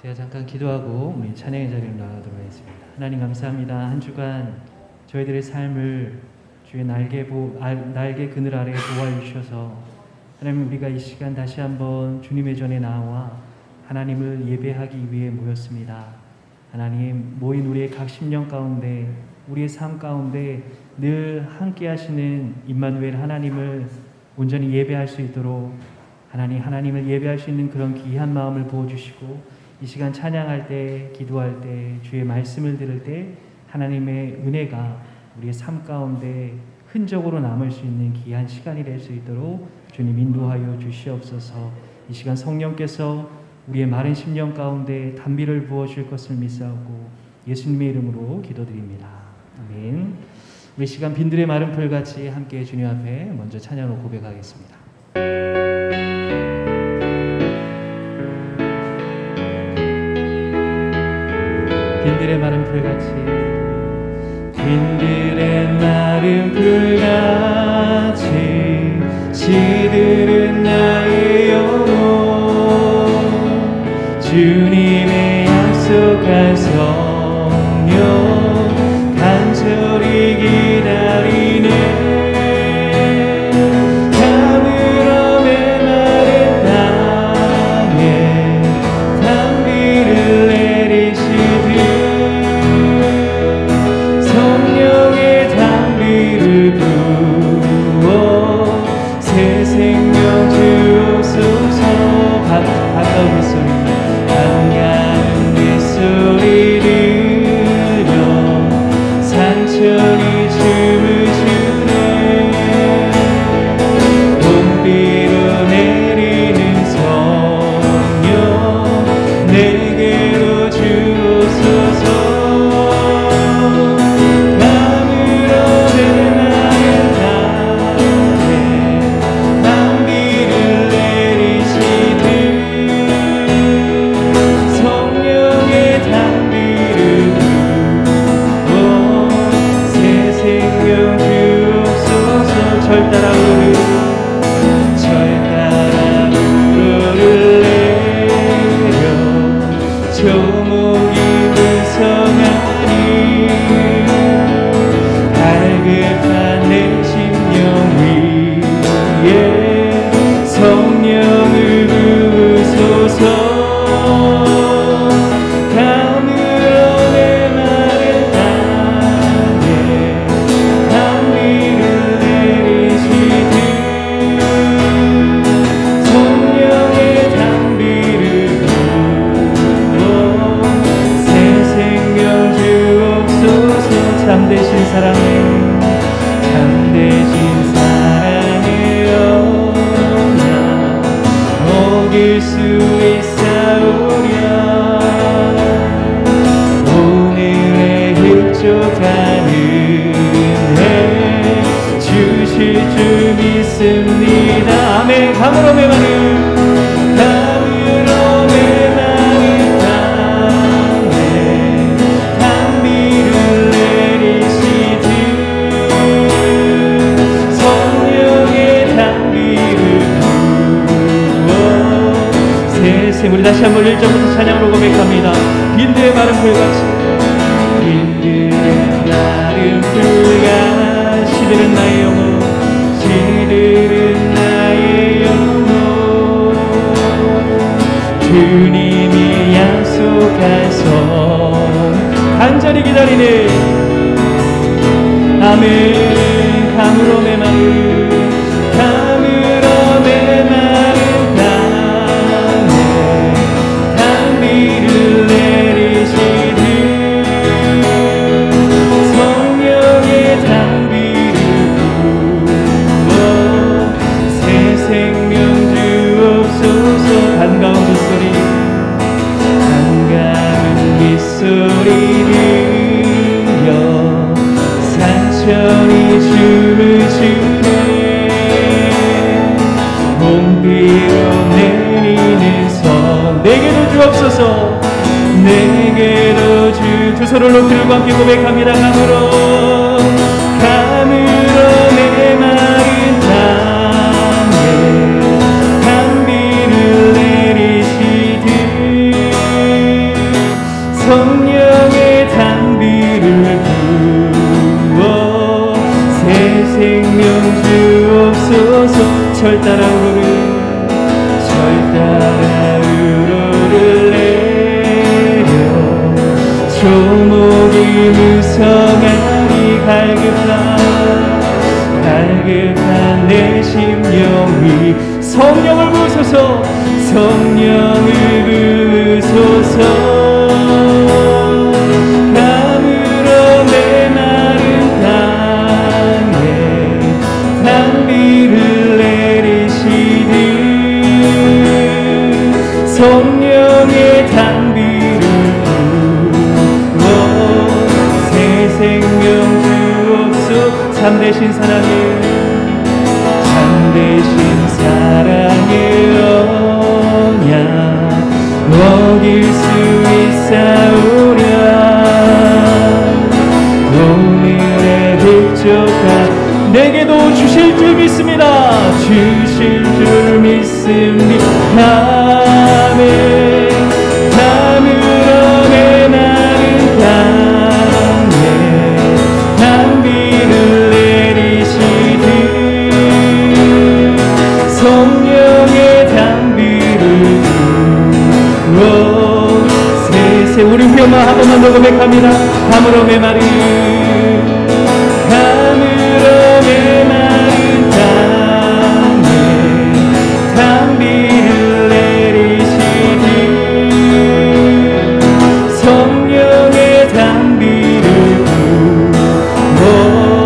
제가 잠깐 기도하고 우리 찬양의 자리로 나가도록 하겠습니다. 하나님 감사합니다. 한 주간 저희들의 삶을 주의 날개 그늘 아래에 보호하여 주셔서 하나님, 우리가 이 시간 다시 한번 주님의 전에 나와 하나님을 예배하기 위해 모였습니다. 하나님, 모인 우리의 각 심령 가운데, 우리의 삶 가운데 늘 함께 하시는 임마누엘 하나님을 온전히 예배할 수 있도록 하나님을 예배할 수 있는 그런 귀한 마음을 부어주시고, 이 시간 찬양할 때, 기도할 때, 주의 말씀을 들을 때 하나님의 은혜가 우리의 삶 가운데 흔적으로 남을 수 있는 귀한 시간이 될 수 있도록 주님 인도하여 주시옵소서. 이 시간 성령께서 우리의 마른 심령 가운데 단비를 부어줄 것을 믿사오고 예수님의 이름으로 기도드립니다. 아멘. 우리 시간 빈들의 마른 풀같이 함께 주님 앞에 먼저 찬양으로 고백하겠습니다. 빈들의 마른 풀같이, 빈들의 마른 풀같이 시들은 나의 영혼, 주님의 약속한 성령 간절히 기다리네. 가물어 메마른 땅에 단비를 내리시듯 성령의 단비를 부어 새 생명 주옵소서. 반가운 빗소리, 반가운 빗소리 들려 산천이 춤을 추네. 봄비로 내리는 성령 내게로 주옵소서. 우리 다시 한번 1절부터 찬양으로 고백합니다. 빈들의 마른 풀같이, 빈들의 마른 풀같이 시들은 나의 영혼, 시들은 나의 영혼, 주님이 약속한 성 간절히 기다리네. 아멘. 가물어 메마른, 가물어 메마른 반가운 빗소리, 반가운 빗소리 들려 산천이 춤을 추네. 봄비로 내리는 성 내게로 주옵소서. 내게로 주. 두 손을 높이 들고 함께 고백합니다. 가물어 메마른 땅에 단비를 내리시듯 성령의 단비를 부어 새 생명 주옵소서. 절 따라 우러를 내려 조목이 무성하니 갈급한 내 심령이 성령을 부으소서. 성령을 부으소서. 가물어 메마른 땅에 단비를 내리시듯 성령의 단비를 부어 새 생명 주옵소서. 참되신 사랑의 언약 어길 수 있사오랴. 오늘의 흡족한 내게도 주실 줄 믿습니다. 주실 줄 믿습니다. 아멘. 가물어 메마른 땅에 단비를 내리시듯 성령의 단비를 부어 새 우리 회마 한 번만 더 고백합니다. 가물어 메마른 땅에 단비를 내리시듯 성령의 단비를 부어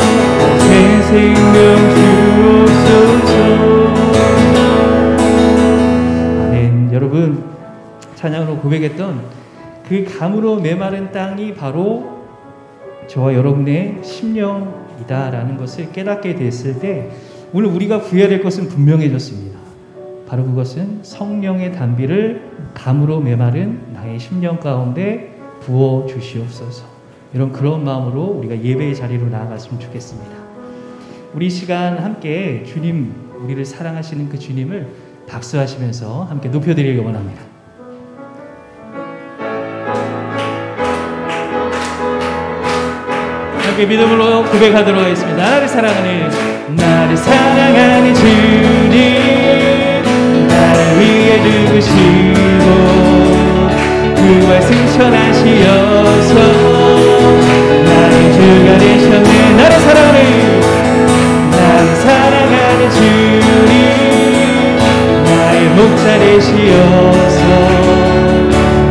새 생명 주옵소서. 아멘. 여러분, 찬양으로 고백했던 그 가물어 메마른 땅이 바로 저와 여러분의 심령이다라는 것을 깨닫게 됐을 때 오늘 우리가 구해야 될 것은 분명해졌습니다. 바로 그것은 성령의 단비를 가물어 메마른 나의 심령 가운데 부어 주시옵소서. 이런 그런 마음으로 우리가 예배의 자리로 나아갔으면 좋겠습니다. 우리 시간 함께 주님, 우리를 사랑하시는 그 주님을 박수하시면서 함께 높여드리기 원합니다. 함께 믿음으로 고백하도록 하겠습니다. 나를 사랑하는 주님, 나를 위해 죽으시고 부활 승천하시어서 나의 주가 되셨네. 나를 사랑하는 주님, 나의 목자 되시어서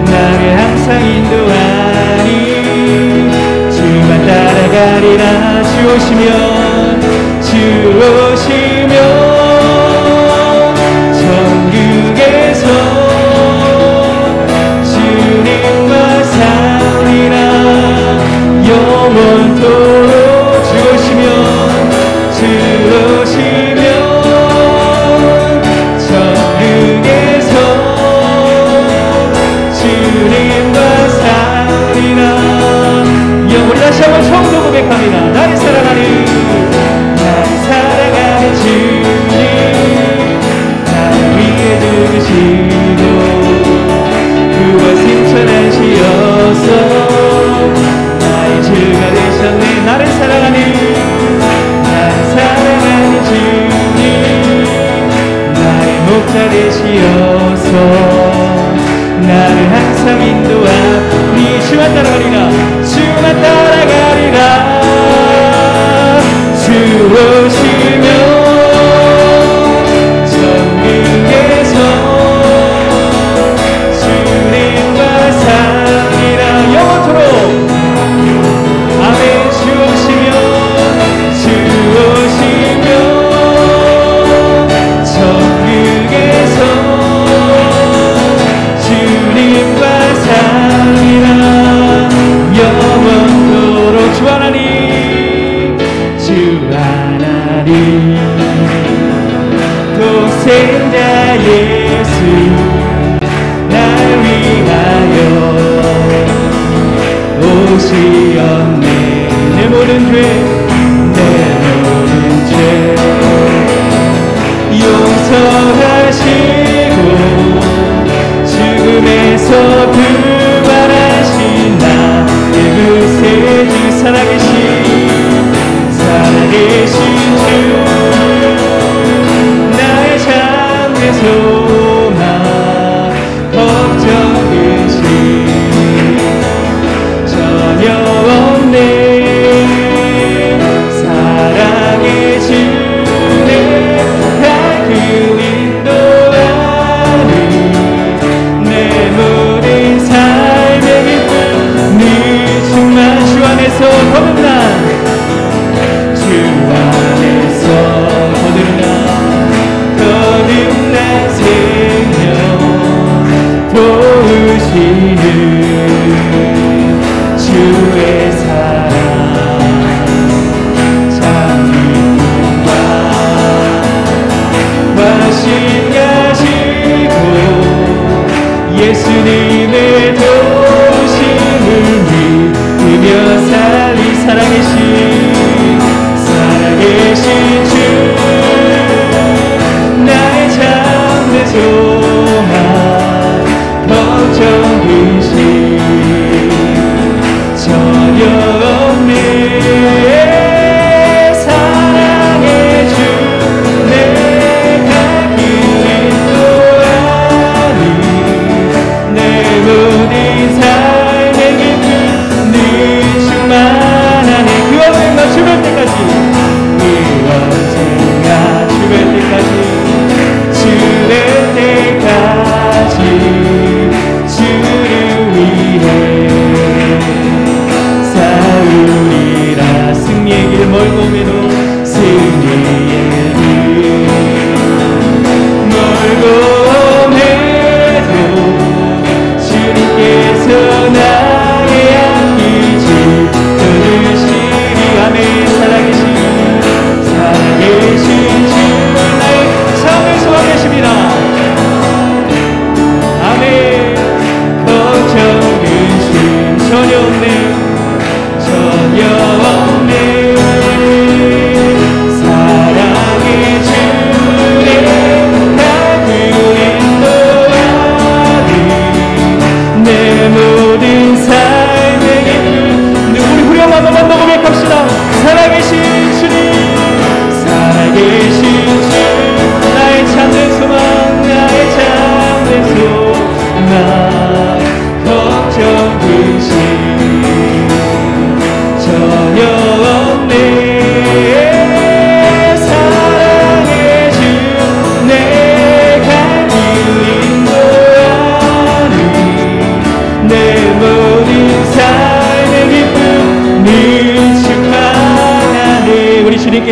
나를 항상 인도하니 주만 따라가리라. 주 오시면 천국에서 주님과 사우리라. 영원토록 주 오시면 천국에서 주님과 사우리라. 우리 다시 한번 처음부터 고백합니다. 나를 사랑하는 주님, 나를 위해 죽으시고 부활 승천하시어서 나의 주가 되셨네. 나를 사랑하는 주님, 나의 목자 되시어서 나를 항상 인도하니 주만 따라가리라. 주 오시면 천국에서 주님과 사랑이라. 영원토록 아멘. 주 오시면 천국에서 주님과 사랑이라. 영원토록 주 하나님 독생자 예수 날 위하여 오시었네. 내 모든 죄 용서하시고 죽음에서 부활하신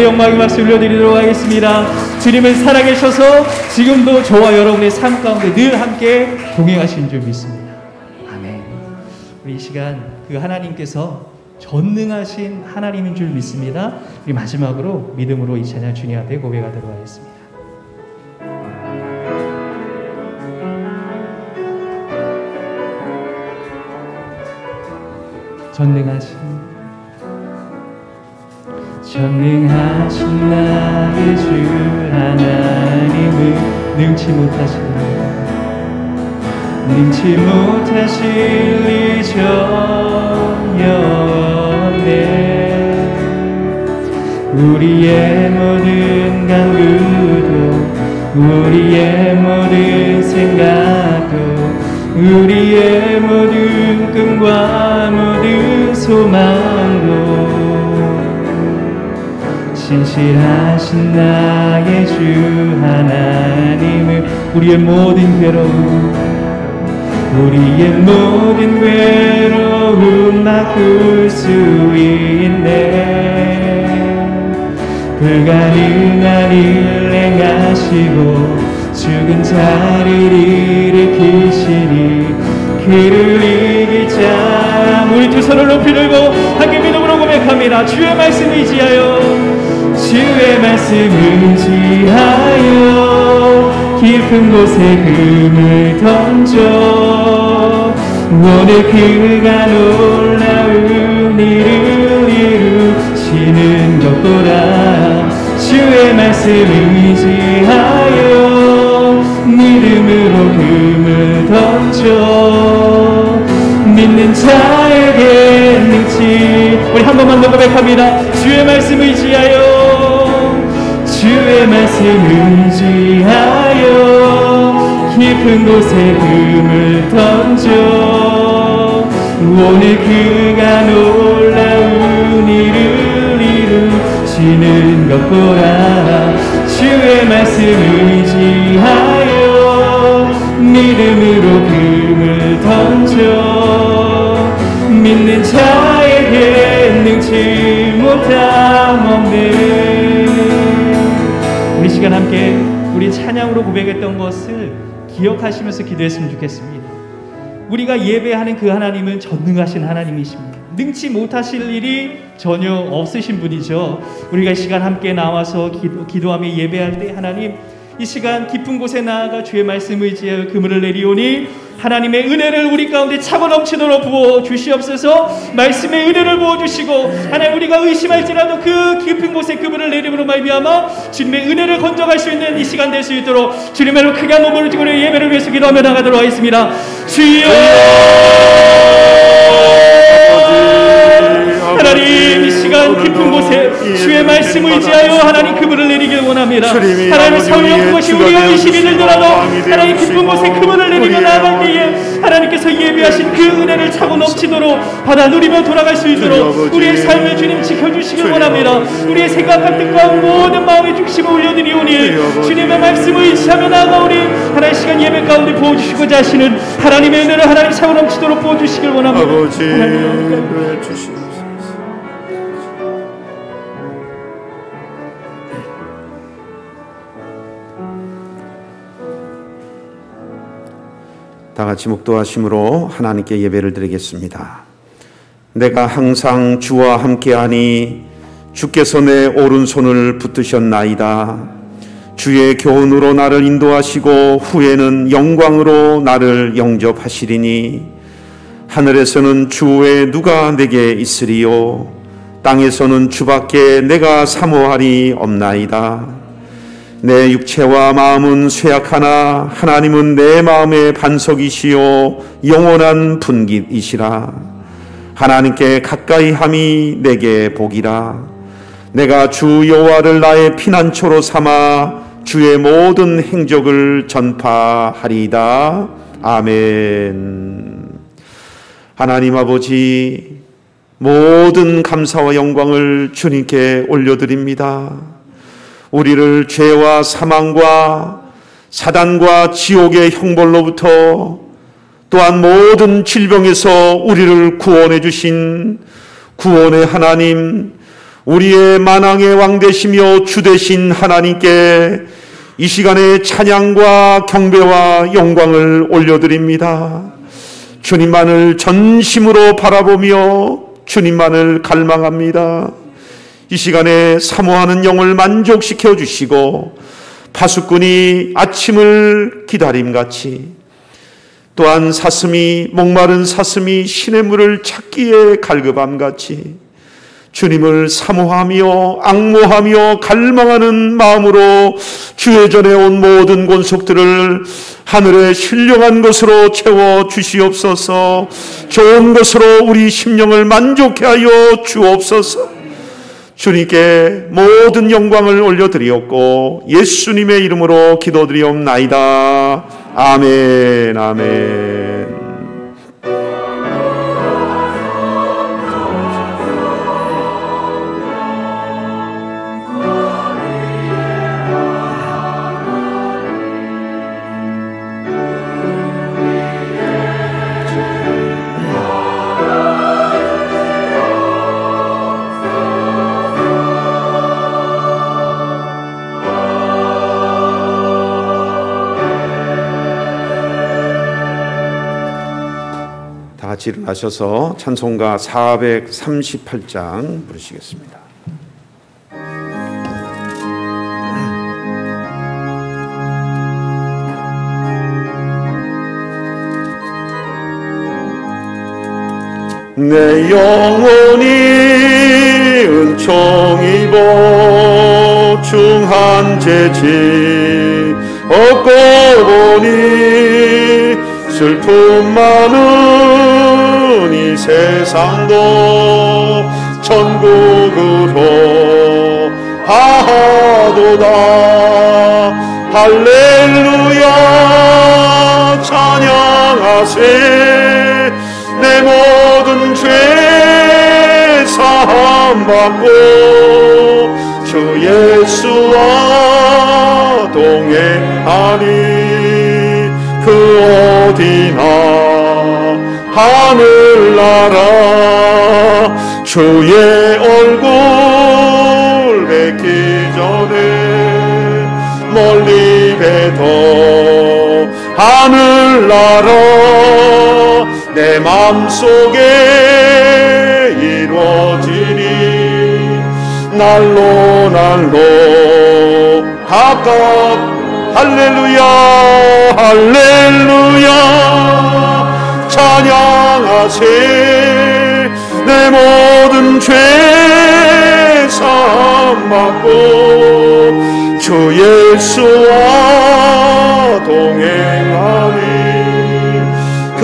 영광의 박수 올려드리도록 하겠습니다. 주님은 살아계셔서 지금도 저와 여러분의 삶 가운데 늘 함께 동행하시는 줄 믿습니다. 아멘. 우리 이 시간 그 하나님께서 전능하신 하나님인 줄 믿습니다. 우리 마지막으로 믿음으로 이 찬양 주님 앞에 고백하도록 하겠습니다. 전능하신 나의 주 하나님은 능치 못하실 리 전혀 없네. 우리의 모든 간구도 우리의 모든 생각도 우리의 모든 꿈과 모든 소망도 신실하신 나의 주 하나님은 우리의 모든 괴로움 바꿀 수 있네. 불가능한 일 행하시고 죽은 자를 일으키시니 그를 이길 자. 우리 두 손을 높이 들고 함께 믿음으로 고백합니다. 주의 말씀 의지하여 깊은 곳에 금을 던져 오늘 그가 놀라운 일을 이루시는 것 보라. 주의 말씀 의지하여 믿음으로 금을 던져 믿는 자에게 능치. 우리 한 번만 더 고백합니다. 주의 말씀 의지하여 깊은 곳에 금을 던져 오늘 그가 놀라운 일을 이루시는 것 보라. 주의 말씀 의지하여 믿음으로 금을 던져 믿는 자에게 능치 못함 없네. 우리 시간 함께 우리 찬양으로 고백했던 것을 기억하시면서 기도했으면 좋겠습니다. 우리가 예배하는 그 하나님은 전능하신 하나님이십니다. 능치 못하실 일이 전혀 없으신 분이죠. 우리가 이 시간 함께 나와서 기도하며 예배할 때 하나님, 이 시간 깊은 곳에 나아가 주의 말씀을 의지하여 그물을 내리오니 하나님의 은혜를 우리 가운데 차고 넘치도록 부어 주시옵소서. 말씀의 은혜를 부어 주시고 하나님, 우리가 의심할지라도 그 깊은 곳에 그물을 내림으로 말미암아 주님의 은혜를 건져갈 수 있는 이 시간 될 수 있도록 주님의 이름으로 크게 한번 부르짖고 예배를 위해서 기도하며 나가도록 하겠습니다. 주여, 하나님, 이 시간 깊은 곳에 주의 말씀을 의지하여 하나님 그물을 내리길 원합니다. 하나님의 성령 것이 우리가 의심이 들더라도 하나님 깊은 곳에 그물을 내리며 나아갈 때에 하나님께서 예비하신 그 은혜를 차고 넘치도록 받아 누리며 돌아갈 수 있도록 우리의 삶을 주님 지켜주시길 원합니다. 우리의 생각과 뜻과 모든 마음의 중심을 올려드리오니 주님의 말씀을 의지하며 나아가오니 하나님 시간 예배 가운데 부어주시고자 하시는 하나님의 은혜를 하나님 차고 넘치도록 부어주시길 원합니다. 아버지 은혜 주시옵소서. 다 같이 묵도하심으로 하나님께 예배를 드리겠습니다. 내가 항상 주와 함께하니 주께서 내 오른손을 붙드셨나이다. 주의 교훈으로 나를 인도하시고 후에는 영광으로 나를 영접하시리니 하늘에서는 주 외에 누가 내게 있으리요 땅에서는 주밖에 내가 사모하리 없나이다. 내 육체와 마음은 쇠약하나 하나님은 내 마음의 반석이시요 영원한 분깃이시라. 하나님께 가까이 함이 내게 복이라. 내가 주 여호와를 나의 피난처로 삼아 주의 모든 행적을 전파하리이다. 아멘. 하나님 아버지, 모든 감사와 영광을 주님께 올려드립니다. 우리를 죄와 사망과 사단과 지옥의 형벌로부터 또한 모든 질병에서 우리를 구원해 주신 구원의 하나님, 우리의 만왕의 왕 되시며 주 되신 하나님께 이 시간에 찬양과 경배와 영광을 올려드립니다. 주님만을 전심으로 바라보며 주님만을 갈망합니다. 이 시간에 사모하는 영을 만족시켜 주시고 파수꾼이 아침을 기다림같이 또한 목마른 사슴이 신의 물을 찾기에 갈급함같이 주님을 사모하며 앙모하며 갈망하는 마음으로 주의 전에 온 모든 권속들을 하늘의 신령한 것으로 채워 주시옵소서. 좋은 것으로 우리 심령을 만족해 하여 주옵소서. 주님께 모든 영광을 올려드리옵고 예수님의 이름으로 기도드리옵나이다. 아멘. 아멘. 같이 일어나셔서 찬송가 438장 부르시겠습니다. 내 영혼이 은총 입어 중한 재치 얻고 보니 슬픔 많은 이 세상도 천국으로 하도다. 할렐루야 찬양하세. 내 모든 죄 사함 받고 주 예수와 동행하니 그 어디나 하늘나라 주의 얼굴 뵙기 전에 멀리 뵈도 하늘나라 내 맘속에 이루어지니 날로 날로 가깝. 할렐루야 할렐루야 찬양하세. 내 모든 죄 사함 받고 주 예수와 동행하니 그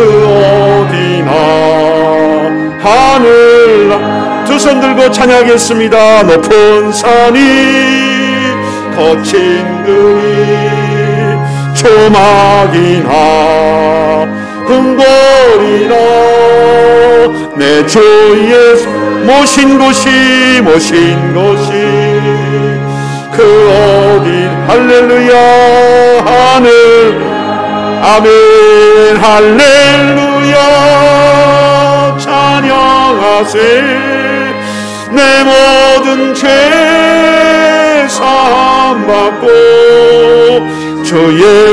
어디나 하늘나. 두 손 들고 찬양하겠습니다. 높은 산이 거친 들이 조막이나 궁궐이나 내 주 예수 모신 곳이 그 어디. 할렐루야 하늘 아멘. 할렐루야 찬양하세. 내 모든 죄 사함 받고 주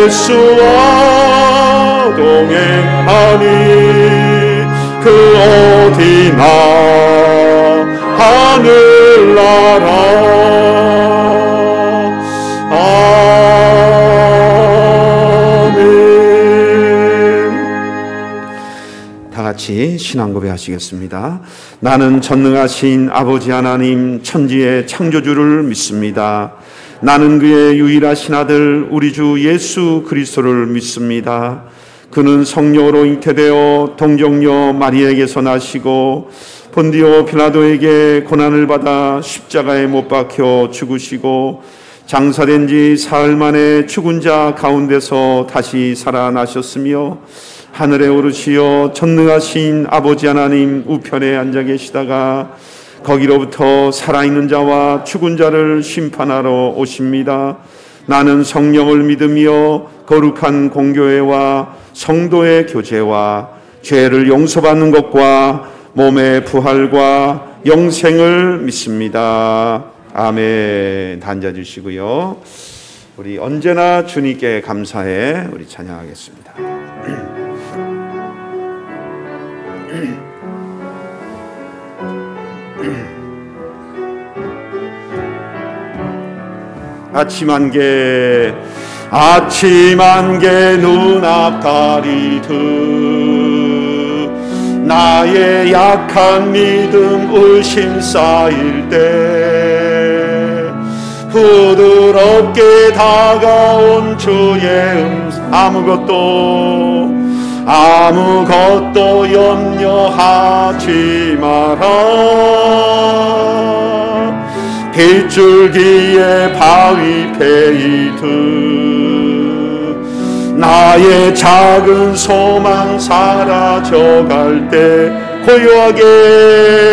예수와 동행하니 그 어디나 하늘나라. 같이 신앙 고백하시겠습니다. 나는 전능하신 아버지 하나님 천지의 창조주를 믿습니다. 나는 그의 유일하신 아들 우리 주 예수 그리스도를 믿습니다. 그는 성령으로 잉태되어 동정녀 마리아에게서 나시고 본디오 빌라도에게 고난을 받아 십자가에 못 박혀 죽으시고 장사된 지 사흘 만에 죽은 자 가운데서 다시 살아나셨으며 하늘에 오르시어 전능하신 아버지 하나님 우편에 앉아 계시다가 거기로부터 살아있는 자와 죽은 자를 심판하러 오십니다. 나는 성령을 믿으며 거룩한 공교회와 성도의 교제와 죄를 용서받는 것과 몸의 부활과 영생을 믿습니다. 아멘. 다 앉아주시고요. 우리 언제나 주님께 감사해 우리 찬양하겠습니다. 아침 안개 눈앞 가리듯 나의 약한 믿음 의심 쌓일 때 부드럽게 다가온 주의 아무것도 염려하지 마라. 빗줄기에 바위 패이듯 나의 작은 소망 사라져갈 때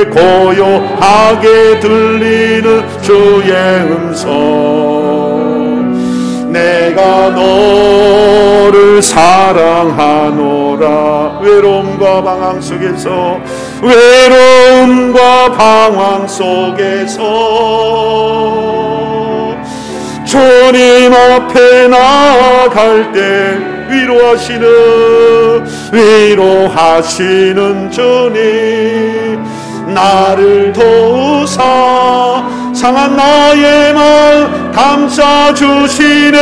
고요하게 들리는 주의 음성 내가 너를 사랑하노라. 외로움과 방황 속에서 주님 앞에 나아갈 때 위로하시는 주님 나를 도우사 상한 나의 마음 감싸주시네.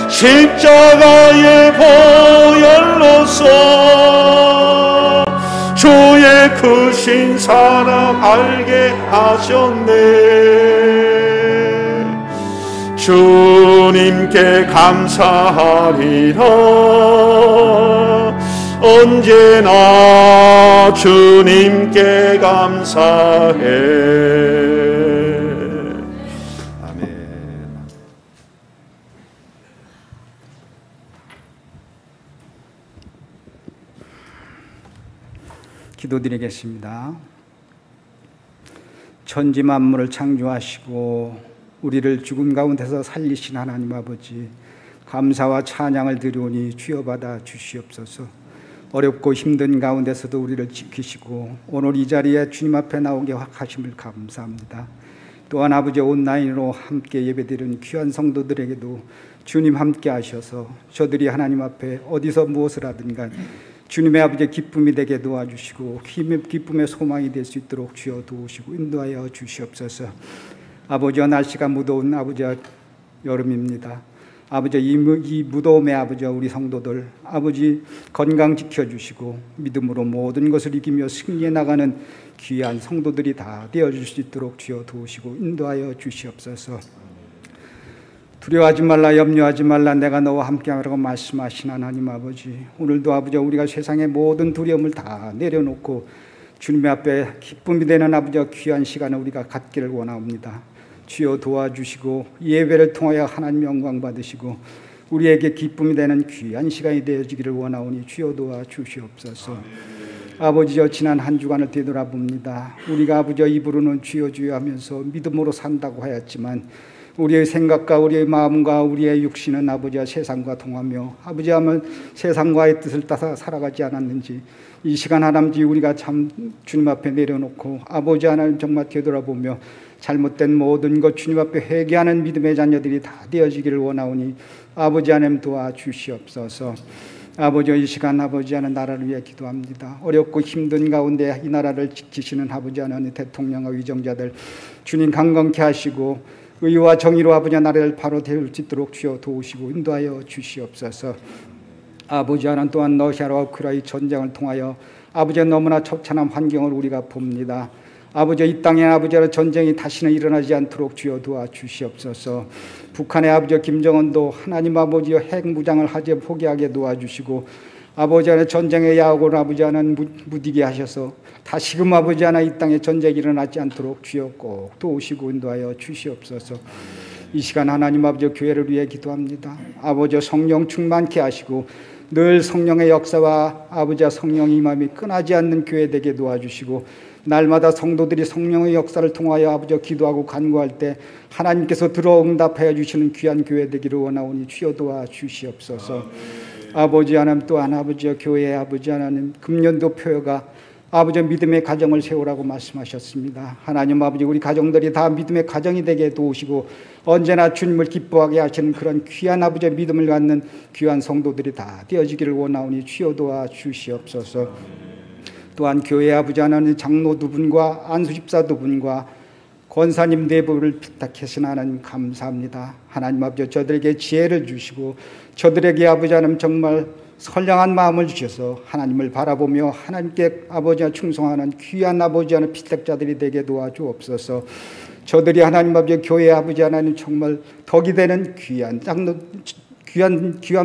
십자가의 보혈로서 주의 크신 사랑 알게 하셨네. 주님께 감사하리라. 언제나 주님께 감사해. 아멘. 기도드리겠습니다. 천지 만물을 창조하시고 우리를 죽음 가운데서 살리신 하나님 아버지, 감사와 찬양을 드리오니 주여 받아 주시옵소서. 어렵고 힘든 가운데서도 우리를 지키시고 오늘 이 자리에 주님 앞에 나오게 하심을 감사합니다. 또한 아버지 온라인으로 함께 예배드리는 귀한 성도들에게도 주님 함께 하셔서 저들이 하나님 앞에 어디서 무엇을 하든 간 주님의 아버지 기쁨이 되게 도와주시고 기쁨의 소망이 될 수 있도록 주여 도우시고 인도하여 주시옵소서. 아버지와 날씨가 무더운 아버지 여름입니다. 아버지 이 무더움에 아버지 우리 성도들 아버지 건강 지켜주시고 믿음으로 모든 것을 이기며 승리해 나가는 귀한 성도들이 다 되어줄 수 있도록 주여 도우시고 인도하여 주시옵소서. 두려워하지 말라 염려하지 말라 내가 너와 함께하라고 말씀하신 하나님 아버지, 오늘도 아버지 우리가 세상의 모든 두려움을 다 내려놓고 주님 앞에 기쁨이 되는 아버지 귀한 시간을 우리가 갖기를 원합니다. 주여 도와주시고 예배를 통하여 하나님 영광 받으시고 우리에게 기쁨이 되는 귀한 시간이 되어지기를 원하오니 주여 도와주시옵소서. 아버지여 지난 한 주간을 되돌아봅니다. 우리가 아버지여 입으로는 주여 주여 하면서 믿음으로 산다고 하였지만 우리의 생각과 우리의 마음과 우리의 육신은 아버지와 세상과 통하며 아버지 하면 세상과의 뜻을 따라 살아가지 않았는지 이 시간 하나님지 우리가 참 주님 앞에 내려놓고 아버지 하나님 정말 되돌아보며 잘못된 모든 것 주님 앞에 회개하는 믿음의 자녀들이 다 되어지기를 원하오니 아버지 하나님 도와주시옵소서. 아버지 이 시간 아버지 하나님 나라를 위해 기도합니다. 어렵고 힘든 가운데 이 나라를 지키시는 아버지 하나님 대통령과 위정자들 주님 강건케 하시고 의와 정의로 아버지 나라를 바로 세울 수 있도록 주여 도우시고 인도하여 주시옵소서. 아버지 하나님 또한 러시아와 우크라이나 전쟁을 통하여 아버지 너무나 처참한 환경을 우리가 봅니다. 아버지 이 땅에 아버지 전쟁이 다시는 일어나지 않도록 주여 도와주시옵소서. 북한의 아버지 김정은도 하나님 아버지여 핵무장을 하지 포기하게 도와주시고 아버지 하나님 전쟁의 야옥을 아버지 하나님 무디게 하셔서 다시금 아버지 하나님 이 땅에 전쟁이 일어나지 않도록 주여 꼭 도우시고 인도하여 주시옵소서. 이 시간 하나님 아버지 교회를 위해 기도합니다. 아버지 성령 충만케 하시고 늘 성령의 역사와 아버지 성령의 임함이 끊어지 않는 교회 되게 도와주시고 날마다 성도들이 성령의 역사를 통하여 아버지 기도하고 간구할 때 하나님께서 들어 응답하여 주시는 귀한 교회 되기를 원하오니 주여 도와주시옵소서. 아버지 하나님 또한 아버지 교회 아버지 하나님 금년도 표어가 아버지 믿음의 가정을 세우라고 말씀하셨습니다. 하나님 아버지 우리 가정들이 다 믿음의 가정이 되게 도우시고 언제나 주님을 기뻐하게 하시는 그런 귀한 아버지의 믿음을 갖는 귀한 성도들이 다 되어지기를 원하오니 주여 도와 주시옵소서. 또한 교회 아버지 하나님 장로 두 분과 안수집사 두 분과 권사님 네 분을 부탁해서 하나님 감사합니다. 하나님 아버지 저들에게 지혜를 주시고 저들에게 아버지 하나님 정말 선량한 마음을 주셔서 하나님을 바라보며 하나님께 아버지와 충성하는 귀한 아버지 하나님 피택자들이 되게 도와주옵소서. 저들이 하나님 아버지 교회 아버지 하나님 정말 덕이 되는 귀한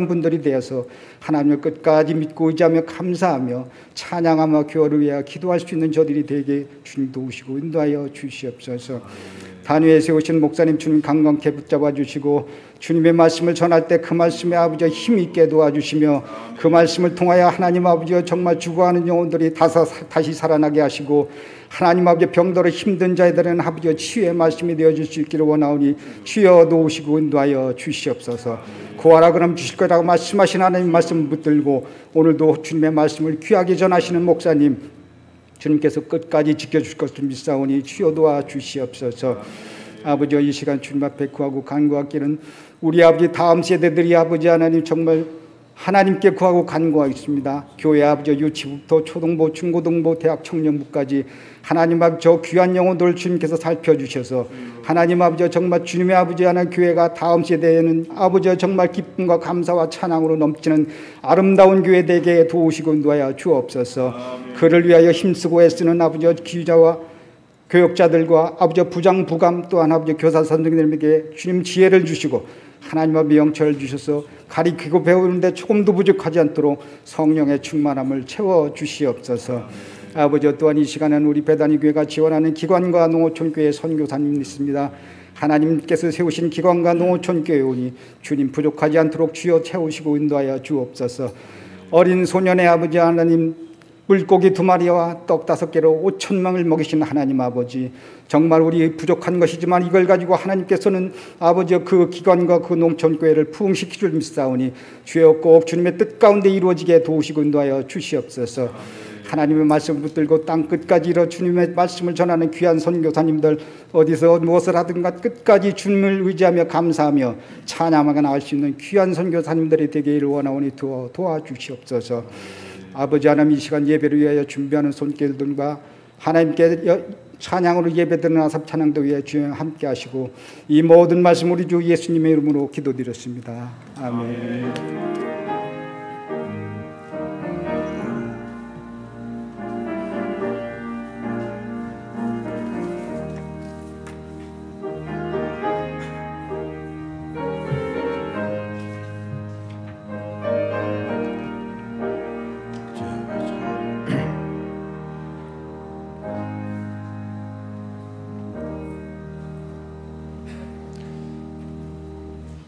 분들이 되어서 하나님을 끝까지 믿고 의지하며 감사하며 찬양하며 교회를 위하여 기도할 수 있는 저들이 되게 주님 도우시고 인도하여 주시옵소서. 단위에 세우신 목사님 주님 강건케 붙잡아 주시고 주님의 말씀을 전할 때 그 말씀에 아버지 힘있게 도와주시며 그 말씀을 통하여 하나님 아버지 정말 죽어가는 영혼들이 다시 살아나게 하시고 하나님 아버지 병들어 힘든 자들은 아버지 치유의 말씀이 되어줄 수 있기를 원하오니 주여 도우시고 인도하여 주시옵소서. 구하라 그럼 주실 거라고 말씀하신 하나님 말씀 붙들고 오늘도 주님의 말씀을 귀하게 전하시는 목사님 주님께서 끝까지 지켜주실 것을 믿사오니 주여 도와 주시옵소서. 아버지 이 시간 주님 앞에 구하고 간구하기는 우리 아버지 다음 세대들이 아버지 하나님 정말 하나님께 구하고 간구하겠습니다. 교회 아버지 유치부터 초등부, 중고등부, 대학 청년부까지 하나님 아버지 저 귀한 영혼들을 주님께서 살펴주셔서 하나님 아버지 정말 주님의 아버지 하나님 교회가 다음 세대에는 아버지 정말 기쁨과 감사와 찬양으로 넘치는 아름다운 교회 되게 도우시고 인도하여 주옵소서. 그를 위하여 힘쓰고 애쓰는 아버지 기자와 교역자들과 아버지 부장 부감 또한 아버지 교사 선생님들에게 주님 지혜를 주시고 하나님 아버지 영철을 주셔서 가리키고 배우는데 조금도 부족하지 않도록 성령의 충만함을 채워 주시옵소서. 아버지 또한 이 시간에는 우리 배단위 교회가 지원하는 기관과 농어촌교회 선교사님 있습니다. 하나님께서 세우신 기관과 농어촌교회 오니 주님 부족하지 않도록 주여 채우시고 인도하여 주옵소서. 어린 소년의 아버지 하나님 물고기 2마리와 떡 5개로 5,000명을 먹이신 하나님 아버지 정말 우리 부족한 것이지만 이걸 가지고 하나님께서는 아버지 그 기관과 그 농촌교회를 부흥시킬 줄 믿사오니 주여 꼭 주님의 뜻 가운데 이루어지게 도우시고 인도하여 주시옵소서. 하나님의 말씀을 붙들고 땅 끝까지 이뤄 주님의 말씀을 전하는 귀한 선교사님들 어디서 무엇을 하든가 끝까지 주님을 의지하며 감사하며 찬양하며 나갈 수 있는 귀한 선교사님들이 되기를 원하오니 도와주시옵소서. 아버지 하나님 이 시간 예배를 위하여 준비하는 손길들과 하나님께 찬양으로 예배드리는 아삽 찬양도 위해 주여 함께 하시고 이 모든 말씀 우리 주 예수님의 이름으로 기도드렸습니다. 아멘.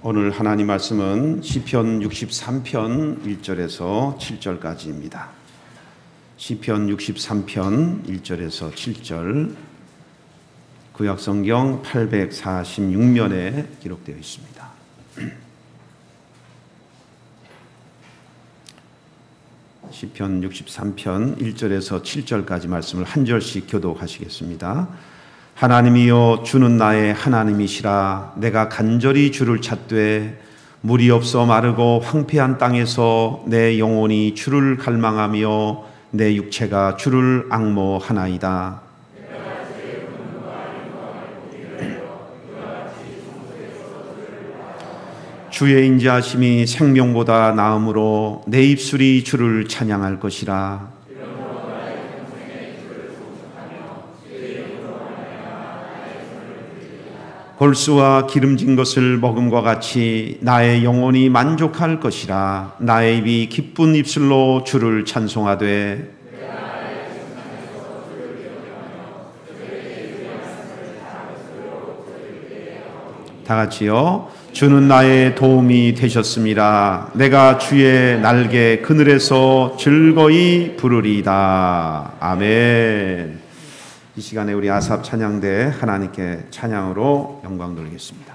오늘 하나님 말씀은 시편 63편 1절에서 7절까지입니다. 시편 63편 1절에서 7절 구약성경 846면에 기록되어 있습니다. 시편 63편 1절에서 7절까지 말씀을 한 절씩 교독하시겠습니다. 하나님이여 주는 나의 하나님이시라. 내가 간절히 주를 찾되 물이 없어 마르고 황폐한 땅에서 내 영혼이 주를 갈망하며 내 육체가 주를 앙모하나이다. 주의 인자하심이 생명보다 나음으로 내 입술이 주를 찬양할 것이라. 골수와 기름진 것을 먹음과 같이 나의 영혼이 만족할 것이라. 나의 입이 기쁜 입술로 주를 찬송하되 다 같이요. 주는 나의 도움이 되셨습니다. 내가 주의 날개 그늘에서 즐거이 부르리이다. 아멘. 이 시간에 우리 아삽 찬양대 하나님께 찬양으로 영광 돌리겠습니다.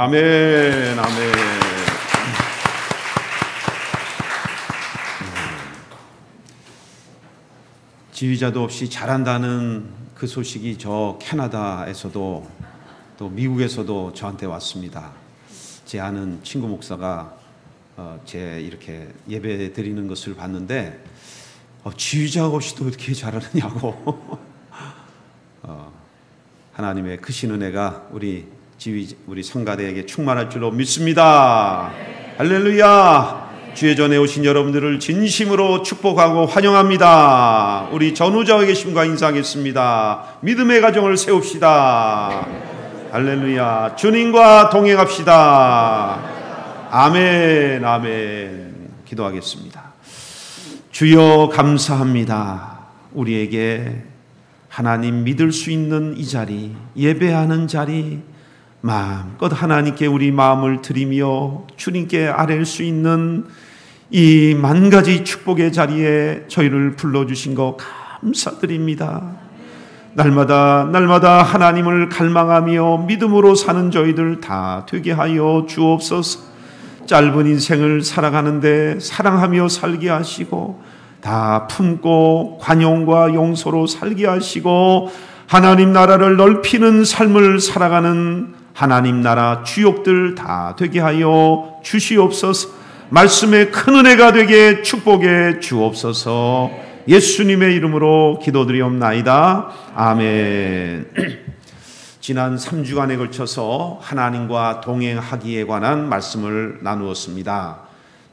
아멘, 아멘. 지휘자도 없이 잘한다는 그 소식이 저 캐나다에서도 또 미국에서도 저한테 왔습니다. 제 아는 친구 목사가 제 이렇게 예배 드리는 것을 봤는데 지휘자 없이도 어떻게 잘하느냐고. 하나님의 크신 은혜가 우리 성가대에게 충만할 줄로 믿습니다. 할렐루야. 주의 전에 오신 여러분들을 진심으로 축복하고 환영합니다. 우리 전우자와 계심과 인사하겠습니다. 믿음의 가정을 세웁시다. 할렐루야. 주님과 동행합시다. 아멘, 아멘. 기도하겠습니다. 주여 감사합니다. 우리에게 하나님 믿을 수 있는 이 자리, 예배하는 자리, 마음껏 하나님께 우리 마음을 드리며 주님께 아뢰일 수 있는 이 만 가지 축복의 자리에 저희를 불러주신 거 감사드립니다. 날마다 하나님을 갈망하며 믿음으로 사는 저희들 다 되게 하여 주옵소서. 짧은 인생을 살아가는데 사랑하며 살게 하시고 다 품고 관용과 용서로 살게 하시고 하나님 나라를 넓히는 삶을 살아가는 하나님 나라 주역들 다 되게 하여 주시옵소서. 말씀의 큰 은혜가 되게 축복해 주옵소서. 예수님의 이름으로 기도드리옵나이다. 아멘. 지난 3주간에 걸쳐서 하나님과 동행하기에 관한 말씀을 나누었습니다.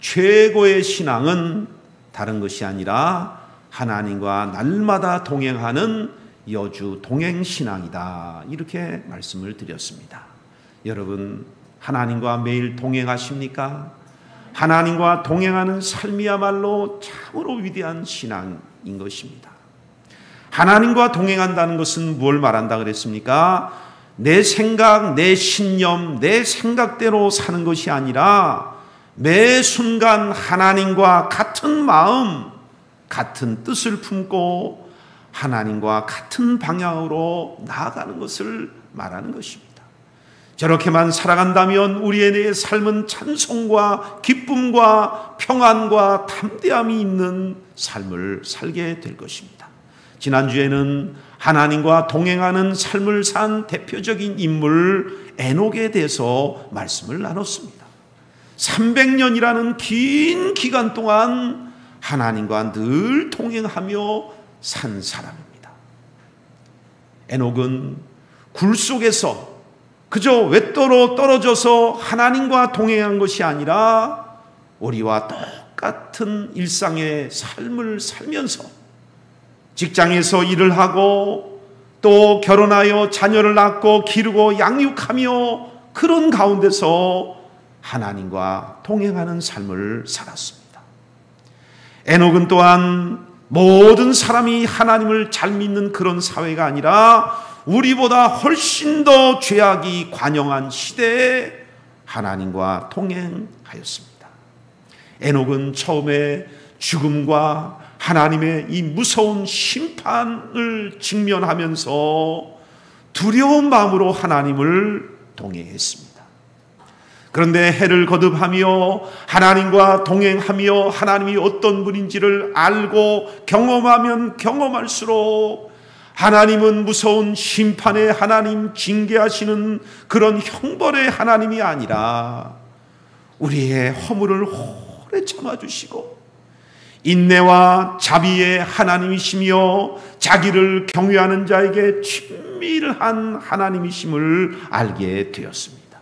최고의 신앙은 다른 것이 아니라 하나님과 날마다 동행하는 여주 동행신앙이다. 이렇게 말씀을 드렸습니다. 여러분, 하나님과 매일 동행하십니까? 하나님과 동행하는 삶이야말로 참으로 위대한 신앙인 것입니다. 하나님과 동행한다는 것은 뭘 말한다 그랬습니까? 내 생각, 내 신념, 내 생각대로 사는 것이 아니라 매 순간 하나님과 같은 마음, 같은 뜻을 품고 하나님과 같은 방향으로 나아가는 것을 말하는 것입니다. 저렇게만 살아간다면 우리의 삶은 찬송과 기쁨과 평안과 담대함이 있는 삶을 살게 될 것입니다. 지난주에는 하나님과 동행하는 삶을 산 대표적인 인물 에녹에 대해서 말씀을 나눴습니다. 300년이라는 긴 기간 동안 하나님과 늘 동행하며 산 사람입니다. 에녹은 굴 속에서 그저 외도로 떨어져서 하나님과 동행한 것이 아니라 우리와 똑같은 일상의 삶을 살면서 직장에서 일을 하고 또 결혼하여 자녀를 낳고 기르고 양육하며 그런 가운데서 하나님과 동행하는 삶을 살았습니다. 에녹은 또한 모든 사람이 하나님을 잘 믿는 그런 사회가 아니라 우리보다 훨씬 더 죄악이 관영한 시대에 하나님과 동행하였습니다. 에녹은 처음에 죽음과 하나님의 이 무서운 심판을 직면하면서 두려운 마음으로 하나님을 동행했습니다. 그런데 해를 거듭하며 하나님과 동행하며 하나님이 어떤 분인지를 알고 경험하면 경험할수록 하나님은 무서운 심판의 하나님, 징계하시는 그런 형벌의 하나님이 아니라 우리의 허물을 오래 참아주시고 인내와 자비의 하나님이시며 자기를 경외하는 자에게 친밀한 하나님이심을 알게 되었습니다.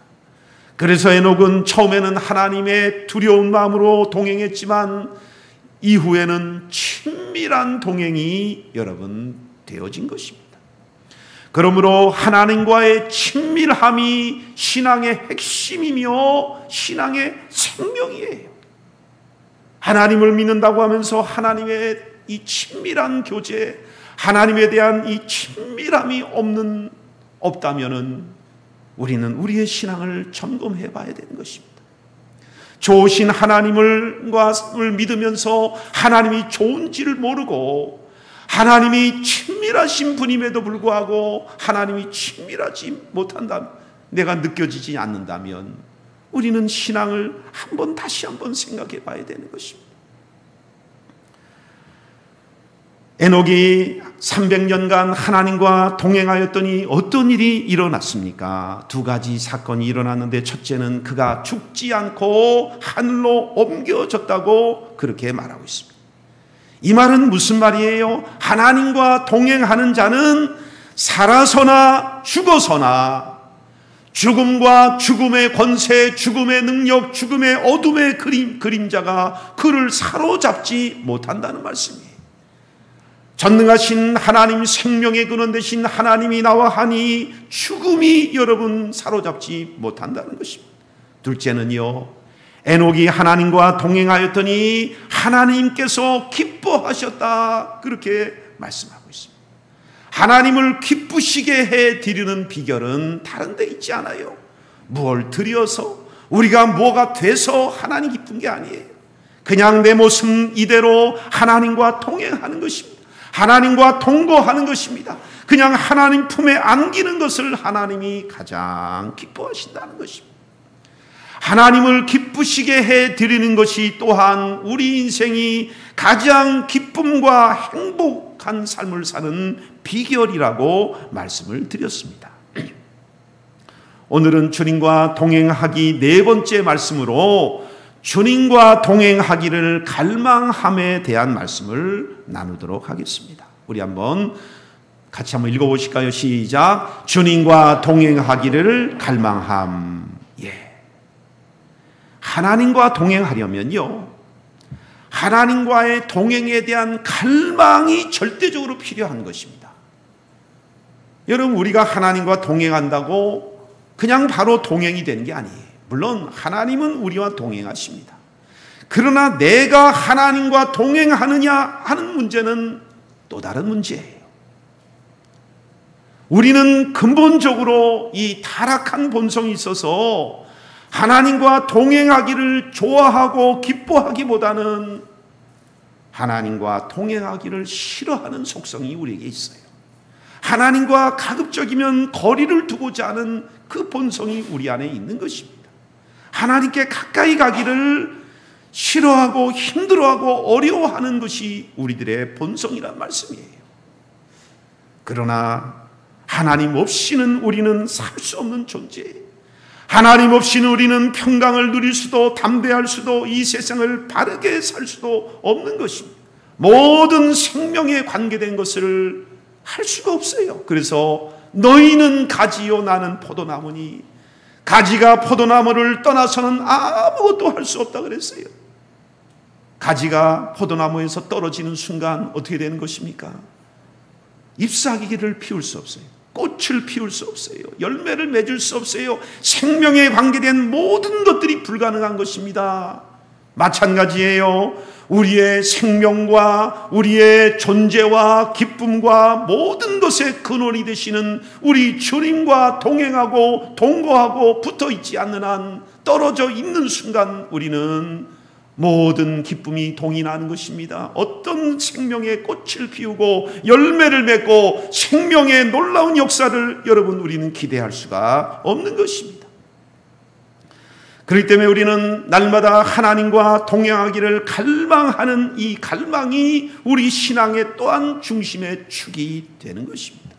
그래서 에녹은 처음에는 하나님의 두려운 마음으로 동행했지만 이후에는 친밀한 동행이 여러분 되어진 것입니다. 그러므로 하나님과의 친밀함이 신앙의 핵심이며 신앙의 생명이에요. 하나님을 믿는다고 하면서 하나님의 이 친밀한 교제, 하나님에 대한 이 친밀함이 없다면은 우리는 우리의 신앙을 점검해 봐야 되는 것입니다. 좋으신 하나님을 믿으면서 하나님이 좋은지를 모르고 하나님이 친밀하신 분임에도 불구하고 하나님이 친밀하지 못한다면 내가 느껴지지 않는다면 우리는 신앙을 다시 한번 생각해 봐야 되는 것입니다. 에녹이 300년간 하나님과 동행하였더니 어떤 일이 일어났습니까? 두 가지 사건이 일어났는데, 첫째는 그가 죽지 않고 하늘로 옮겨졌다고 그렇게 말하고 있습니다. 이 말은 무슨 말이에요? 하나님과 동행하는 자는 살아서나 죽어서나 죽음과 죽음의 권세, 죽음의 능력, 죽음의 어둠의 그림자가 그를 사로잡지 못한다는 말씀이에요. 전능하신 하나님, 생명의 근원 되신 하나님이 나와 하니 죽음이 여러분 사로잡지 못한다는 것입니다. 둘째는요, 에녹이 하나님과 동행하였더니 하나님께서 기뻐하셨다, 그렇게 말씀하고 있습니다. 하나님을 기쁘시게 해드리는 비결은 다른 데 있지 않아요. 무엇을 드려서, 우리가 뭐가 돼서 하나님 기쁜 게 아니에요. 그냥 내 모습 이대로 하나님과 동행하는 것입니다. 하나님과 동거하는 것입니다. 그냥 하나님 품에 안기는 것을 하나님이 가장 기뻐하신다는 것입니다. 하나님을 기쁘시게 해드리는 것이 또한 우리 인생이 가장 기쁨과 행복한 삶을 사는 비결이라고 말씀을 드렸습니다. 오늘은 주님과 동행하기 네 번째 말씀으로 주님과 동행하기를 갈망함에 대한 말씀을 나누도록 하겠습니다. 우리 같이 한번 읽어보실까요? 시작. 주님과 동행하기를 갈망함. 하나님과 동행하려면요, 하나님과의 동행에 대한 갈망이 절대적으로 필요한 것입니다. 여러분, 우리가 하나님과 동행한다고 그냥 바로 동행이 되는 게 아니에요. 물론 하나님은 우리와 동행하십니다. 그러나 내가 하나님과 동행하느냐 하는 문제는 또 다른 문제예요. 우리는 근본적으로 이 타락한 본성이 있어서 하나님과 동행하기를 좋아하고 기뻐하기보다는 하나님과 동행하기를 싫어하는 속성이 우리에게 있어요. 하나님과 가급적이면 거리를 두고자 하는 그 본성이 우리 안에 있는 것입니다. 하나님께 가까이 가기를 싫어하고 힘들어하고 어려워하는 것이 우리들의 본성이란 말씀이에요. 그러나 하나님 없이는 우리는 살 수 없는 존재예요. 하나님 없이는 우리는 평강을 누릴 수도 담대할 수도 이 세상을 바르게 살 수도 없는 것입니다. 모든 생명에 관계된 것을 할 수가 없어요. 그래서 너희는 가지요 나는 포도나무니, 가지가 포도나무를 떠나서는 아무것도 할 수 없다 그랬어요. 가지가 포도나무에서 떨어지는 순간 어떻게 되는 것입니까? 잎사귀를 피울 수 없어요. 꽃을 피울 수 없어요. 열매를 맺을 수 없어요. 생명에 관계된 모든 것들이 불가능한 것입니다. 마찬가지예요. 우리의 생명과 우리의 존재와 기쁨과 모든 것의 근원이 되시는 우리 주님과 동행하고 동거하고 붙어 있지 않는 한, 떨어져 있는 순간 우리는 모든 기쁨이 동이 나는 것입니다. 어떤 생명의 꽃을 피우고 열매를 맺고 생명의 놀라운 역사를 여러분 우리는 기대할 수가 없는 것입니다. 그렇기 때문에 우리는 날마다 하나님과 동행하기를 갈망하는 이 갈망이 우리 신앙의 또한 중심의 축이 되는 것입니다.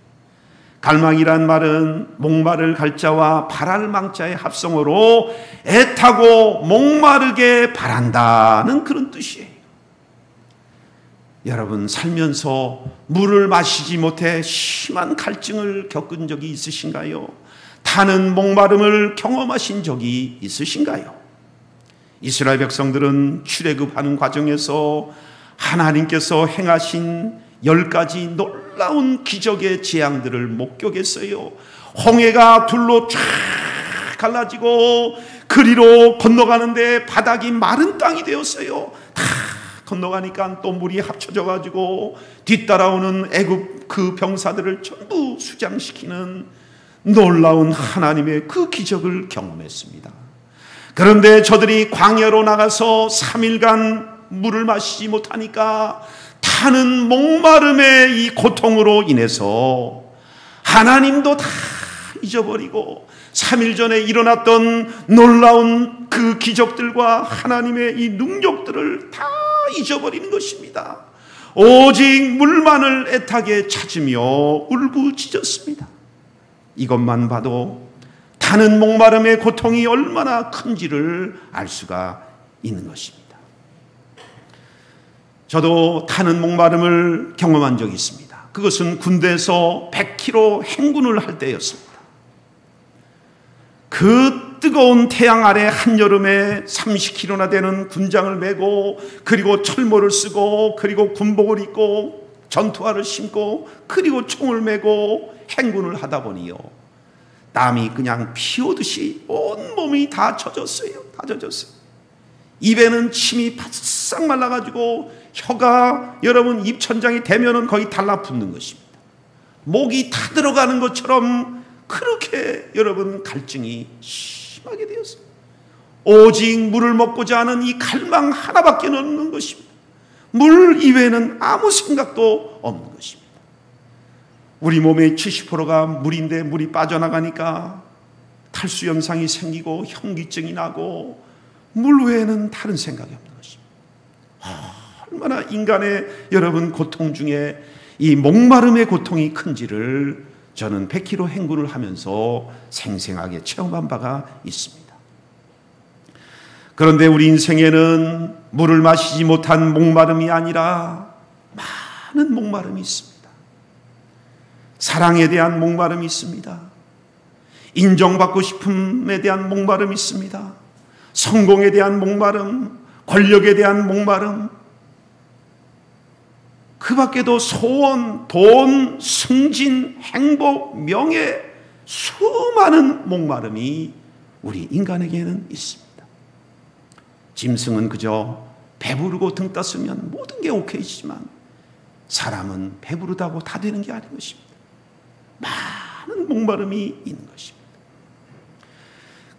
갈망이란 말은 목마를 갈자와 바랄 망자의 합성어로 애타고 목마르게 바란다는 그런 뜻이에요. 여러분, 살면서 물을 마시지 못해 심한 갈증을 겪은 적이 있으신가요? 타는 목마름을 경험하신 적이 있으신가요? 이스라엘 백성들은 출애굽하는 과정에서 하나님께서 행하신 10가지 놀라운 기적의 재앙들을 목격했어요. 홍해가 둘로 쫙 갈라지고 그리로 건너가는데 바닥이 마른 땅이 되었어요. 다 건너가니까 또 물이 합쳐져 가지고 뒤따라오는 애굽 그 병사들을 전부 수장시키는 놀라운 하나님의 그 기적을 경험했습니다. 그런데 저들이 광야로 나가서 3일간 물을 마시지 못하니까 타는 목마름의 이 고통으로 인해서 하나님도 다 잊어버리고 3일 전에 일어났던 놀라운 그 기적들과 하나님의 이 능력들을 다 잊어버리는 것입니다. 오직 물만을 애타게 찾으며 울부짖었습니다. 이것만 봐도 타는 목마름의 고통이 얼마나 큰지를 알 수가 있는 것입니다. 저도 타는 목마름을 경험한 적이 있습니다. 그것은 군대에서 100km 행군을 할 때였습니다. 그 뜨거운 태양 아래 한여름에 30km나 되는 군장을 메고, 그리고 철모를 쓰고, 그리고 군복을 입고, 전투화를 신고, 그리고 총을 메고 행군을 하다 보니요, 땀이 그냥 피 오듯이 온몸이 다 젖었어요. 다 젖었어요. 입에는 침이 바싹 말라가지고 혀가 여러분 입천장이 되면은 거의 달라붙는 것입니다. 목이 다 들어가는 것처럼 그렇게 여러분 갈증이 심하게 되었어요. 오직 물을 먹고자 하는 이 갈망 하나밖에 없는 것입니다. 물 이외에는 아무 생각도 없는 것입니다. 우리 몸의 70%가 물인데 물이 빠져나가니까 탈수 현상이 생기고 현기증이 나고 물 외에는 다른 생각이 없는 것입니다. 얼마나 인간의 여러분 고통 중에 이 목마름의 고통이 큰지를 저는 100km 행군을 하면서 생생하게 체험한 바가 있습니다. 그런데 우리 인생에는 물을 마시지 못한 목마름이 아니라 많은 목마름이 있습니다. 사랑에 대한 목마름이 있습니다. 인정받고 싶음에 대한 목마름이 있습니다. 성공에 대한 목마름, 권력에 대한 목마름, 그 밖에도 소원, 돈, 승진, 행복, 명예, 수많은 목마름이 우리 인간에게는 있습니다. 짐승은 그저 배부르고 등 떴으면 모든 게 오케이지만 사람은 배부르다고 다 되는 게 아닌 것입니다. 많은 목마름이 있는 것입니다.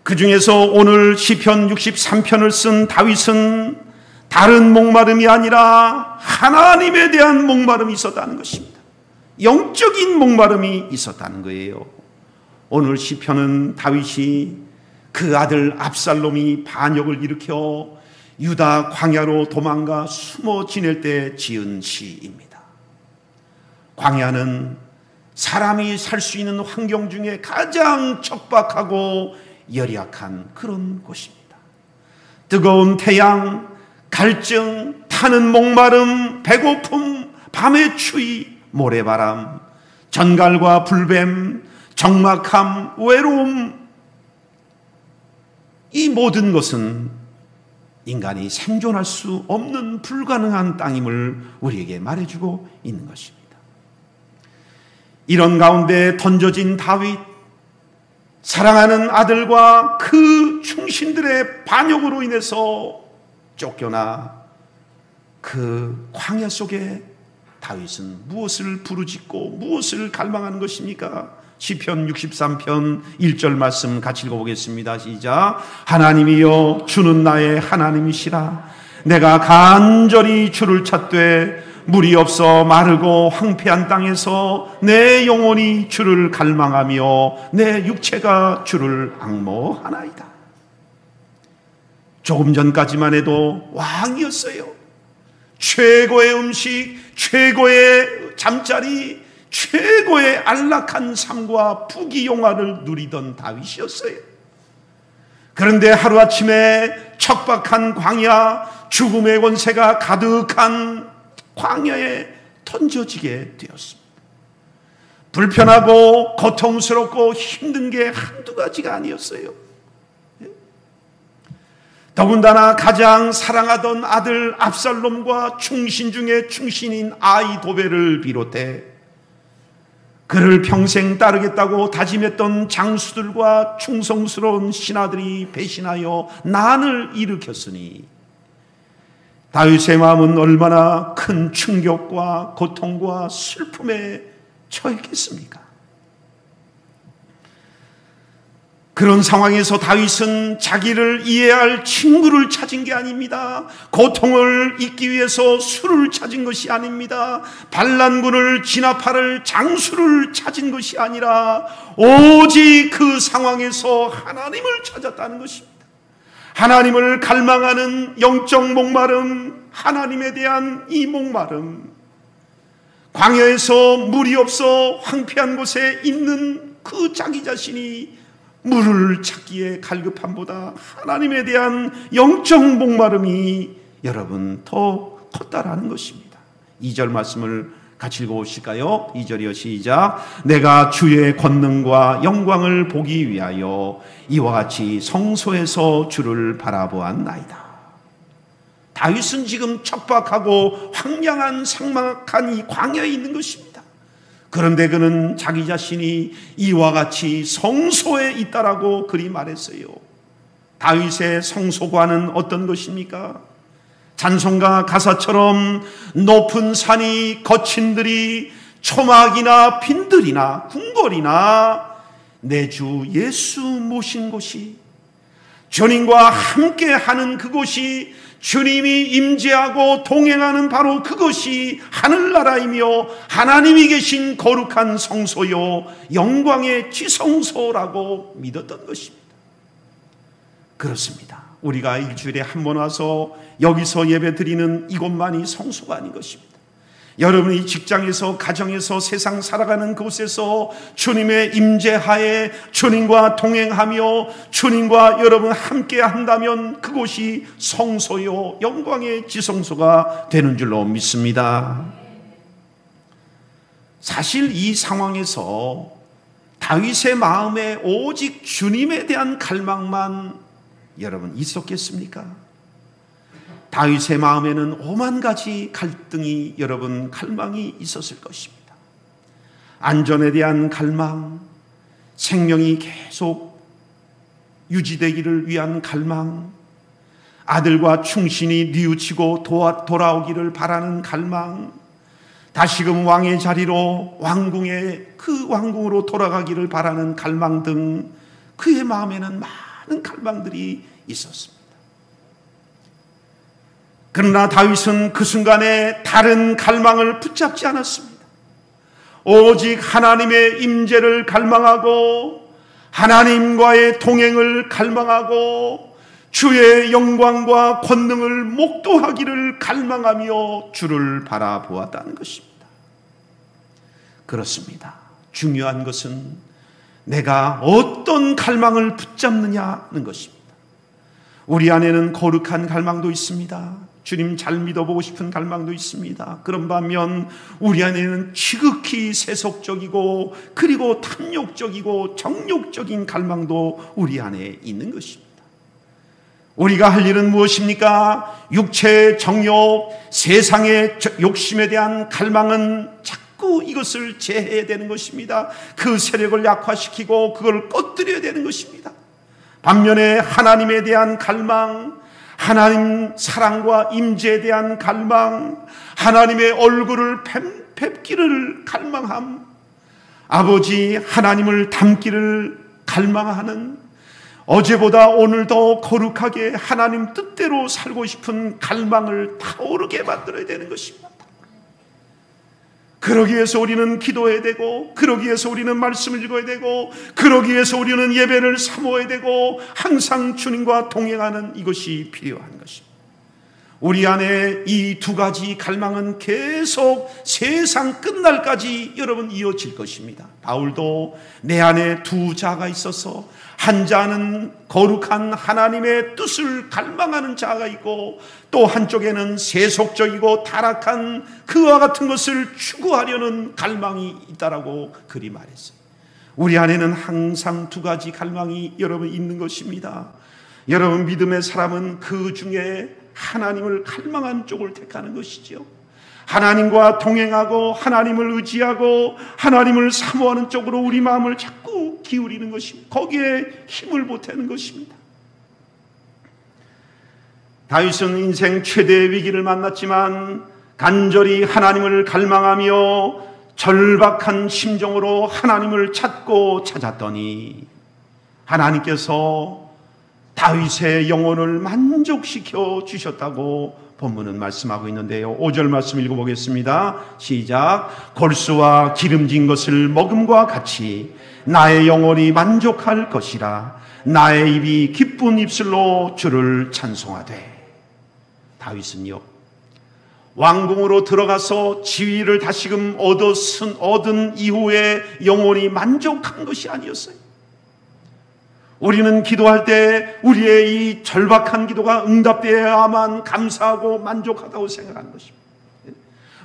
그 중에서 오늘 시편 63편을 쓴 다윗은 다른 목마름이 아니라 하나님에 대한 목마름이 있었다는 것입니다. 영적인 목마름이 있었다는 거예요. 오늘 시편은 다윗이 그 아들 압살롬이 반역을 일으켜 유다 광야로 도망가 숨어 지낼 때 지은 시입니다. 광야는 사람이 살 수 있는 환경 중에 가장 척박하고 열악한 그런 곳입니다. 뜨거운 태양, 갈증, 타는 목마름, 배고픔, 밤의 추위, 모래바람, 전갈과 불뱀, 적막함, 외로움, 이 모든 것은 인간이 생존할 수 없는 불가능한 땅임을 우리에게 말해주고 있는 것입니다. 이런 가운데 던져진 다윗, 사랑하는 아들과 그 충신들의 반역으로 인해서 쫓겨나 그 광야 속에 다윗은 무엇을 부르짖고 무엇을 갈망하는 것입니까? 시편 63편 1절 말씀 같이 읽어보겠습니다. 시작. 하나님이여 주는 나의 하나님이시라. 내가 간절히 주를 찾되 물이 없어 마르고 황폐한 땅에서 내 영혼이 주를 갈망하며 내 육체가 주를 앙모하나이다. 조금 전까지만 해도 왕이었어요. 최고의 음식, 최고의 잠자리, 최고의 안락한 삶과 부귀영화를 누리던 다윗이었어요. 그런데 하루아침에 척박한 광야, 죽음의 권세가 가득한 광야에 던져지게 되었습니다. 불편하고 고통스럽고 힘든 게 한두 가지가 아니었어요. 더군다나 가장 사랑하던 아들 압살롬과 충신 중에 충신인 아히도벨을 비롯해 그를 평생 따르겠다고 다짐했던 장수들과 충성스러운 신하들이 배신하여 난을 일으켰으니 다윗의 마음은 얼마나 큰 충격과 고통과 슬픔에 처했겠습니까? 그런 상황에서 다윗은 자기를 이해할 친구를 찾은 게 아닙니다. 고통을 잊기 위해서 술을 찾은 것이 아닙니다. 반란군을 진압할 장수를 찾은 것이 아니라 오직 그 상황에서 하나님을 찾았다는 것입니다. 하나님을 갈망하는 영적 목마름, 하나님에 대한 이 목마름, 광야에서 물이 없어 황폐한 곳에 있는 그 자기 자신이 물을 찾기에 갈급함보다 하나님에 대한 영적 목마름이 여러분 더 컸다라는 것입니다. 2절 말씀을 같이 읽어보실까요? 2절이요, 시작. 내가 주의 권능과 영광을 보기 위하여 이와 같이 성소에서 주를 바라보았나이다. 다윗은 지금 척박하고 황량한 삭막한 이 광야에 있는 것입니다. 그런데 그는 자기 자신이 이와 같이 성소에 있다라고 그리 말했어요. 다윗의 성소관은 어떤 것입니까? 찬송가 가사처럼 높은 산이 거친 들이 초막이나 빈들이나 궁궐이나 내 주 예수 모신 곳이, 주님과 함께 하는 그곳이, 주님이 임재하고 동행하는 바로 그것이 하늘나라이며 하나님이 계신 거룩한 성소요 영광의 지성소라고 믿었던 것입니다. 그렇습니다. 우리가 일주일에 한 번 와서 여기서 예배드리는 이곳만이 성소가 아닌 것입니다. 여러분이 직장에서, 가정에서, 세상 살아가는 곳에서 주님의 임재하에 주님과 동행하며 주님과 여러분 함께 한다면 그곳이 성소요 영광의 지성소가 되는 줄로 믿습니다. 사실 이 상황에서 다윗의 마음에 오직 주님에 대한 갈망만 여러분 있었겠습니까? 다윗의 마음에는 오만 가지 갈등이, 여러분 갈망이 있었을 것입니다. 안전에 대한 갈망, 생명이 계속 유지되기를 위한 갈망, 아들과 충신이 뉘우치고 돌아오기를 바라는 갈망, 다시금 왕의 자리로 그 왕궁으로 돌아가기를 바라는 갈망 등 그의 마음에는 많은 갈망들이 있었습니다. 그러나 다윗은 그 순간에 다른 갈망을 붙잡지 않았습니다. 오직 하나님의 임재를 갈망하고 하나님과의 동행을 갈망하고 주의 영광과 권능을 목도하기를 갈망하며 주를 바라보았다는 것입니다. 그렇습니다. 중요한 것은 내가 어떤 갈망을 붙잡느냐는 것입니다. 우리 안에는 거룩한 갈망도 있습니다. 주님 잘 믿어보고 싶은 갈망도 있습니다. 그런 반면 우리 안에는 지극히 세속적이고 그리고 탐욕적이고 정욕적인 갈망도 우리 안에 있는 것입니다. 우리가 할 일은 무엇입니까? 육체의 정욕, 세상의 욕심에 대한 갈망은 자꾸 이것을 제해야 되는 것입니다. 그 세력을 약화시키고 그걸 꺼뜨려야 되는 것입니다. 반면에 하나님에 대한 갈망, 하나님 사랑과 임재에 대한 갈망, 하나님의 얼굴을 뵙기를 갈망함, 아버지 하나님을 닮기를 갈망하는, 어제보다 오늘 더 거룩하게 하나님 뜻대로 살고 싶은 갈망을 타오르게 만들어야 되는 것입니다. 그러기 위해서 우리는 기도해야 되고, 그러기 위해서 우리는 말씀을 읽어야 되고, 그러기 위해서 우리는 예배를 사모해야 되고, 항상 주님과 동행하는 이것이 필요한 것입니다. 우리 안에 이 두 가지 갈망은 계속 세상 끝날까지 여러분 이어질 것입니다. 바울도 내 안에 두 자가 있어서 한 자는 거룩한 하나님의 뜻을 갈망하는 자가 있고 또 한쪽에는 세속적이고 타락한 그와 같은 것을 추구하려는 갈망이 있다라고 그리 말했어요. 우리 안에는 항상 두 가지 갈망이 여러분 있는 것입니다. 여러분 믿음의 사람은 그 중에 하나님을 갈망한 쪽을 택하는 것이죠. 하나님과 동행하고 하나님을 의지하고 하나님을 사모하는 쪽으로 우리 마음을 자꾸 기울이는 것입니다. 거기에 힘을 보태는 것입니다. 다윗은 인생 최대의 위기를 만났지만 간절히 하나님을 갈망하며 절박한 심정으로 하나님을 찾고 찾았더니 하나님께서 다윗의 영혼을 만족시켜 주셨다고 본문은 말씀하고 있는데요. 5절 말씀 읽어보겠습니다. 시작. 골수와 기름진 것을 먹음과 같이 나의 영혼이 만족할 것이라. 나의 입이 기쁜 입술로 주를 찬송하되. 다윗은요, 왕궁으로 들어가서 지위를 다시금 얻은 이후에 영혼이 만족한 것이 아니었어요. 우리는 기도할 때 우리의 이 절박한 기도가 응답되어야만 감사하고 만족하다고 생각하는 것입니다.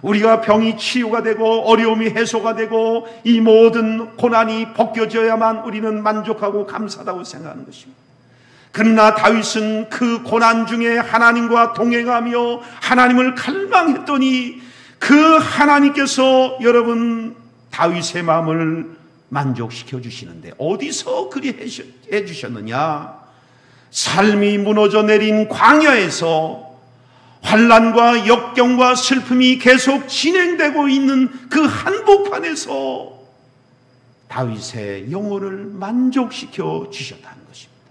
우리가 병이 치유가 되고 어려움이 해소가 되고 이 모든 고난이 벗겨져야만 우리는 만족하고 감사하다고 생각하는 것입니다. 그러나 다윗은 그 고난 중에 하나님과 동행하며 하나님을 갈망했더니 그 하나님께서 여러분 다윗의 마음을 만족시켜 주시는데 어디서 그리 해주셨느냐? 삶이 무너져 내린 광야에서 환난과 역경과 슬픔이 계속 진행되고 있는 그 한복판에서 다윗의 영혼을 만족시켜 주셨다는 것입니다.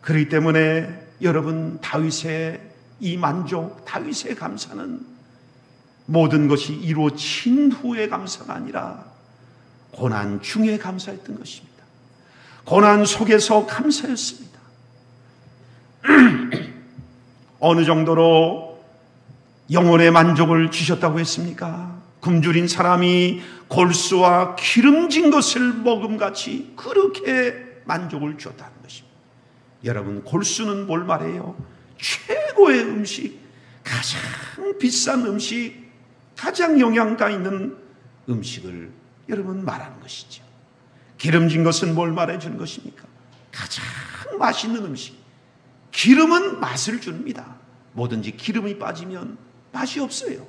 그렇기 때문에 여러분 다윗의 이 만족, 다윗의 감사는 모든 것이 이루어진 후의 감사가 아니라 고난 중에 감사했던 것입니다. 고난 속에서 감사했습니다. 어느 정도로 영혼의 만족을 주셨다고 했습니까? 굶주린 사람이 골수와 기름진 것을 먹음같이 그렇게 만족을 주었다는 것입니다. 여러분, 골수는 뭘 말해요? 최고의 음식, 가장 비싼 음식, 가장 영양가 있는 음식을 여러분 말하는 것이죠. 기름진 것은 뭘 말해주는 것입니까? 가장 맛있는 음식. 기름은 맛을 줍니다. 뭐든지 기름이 빠지면 맛이 없어요.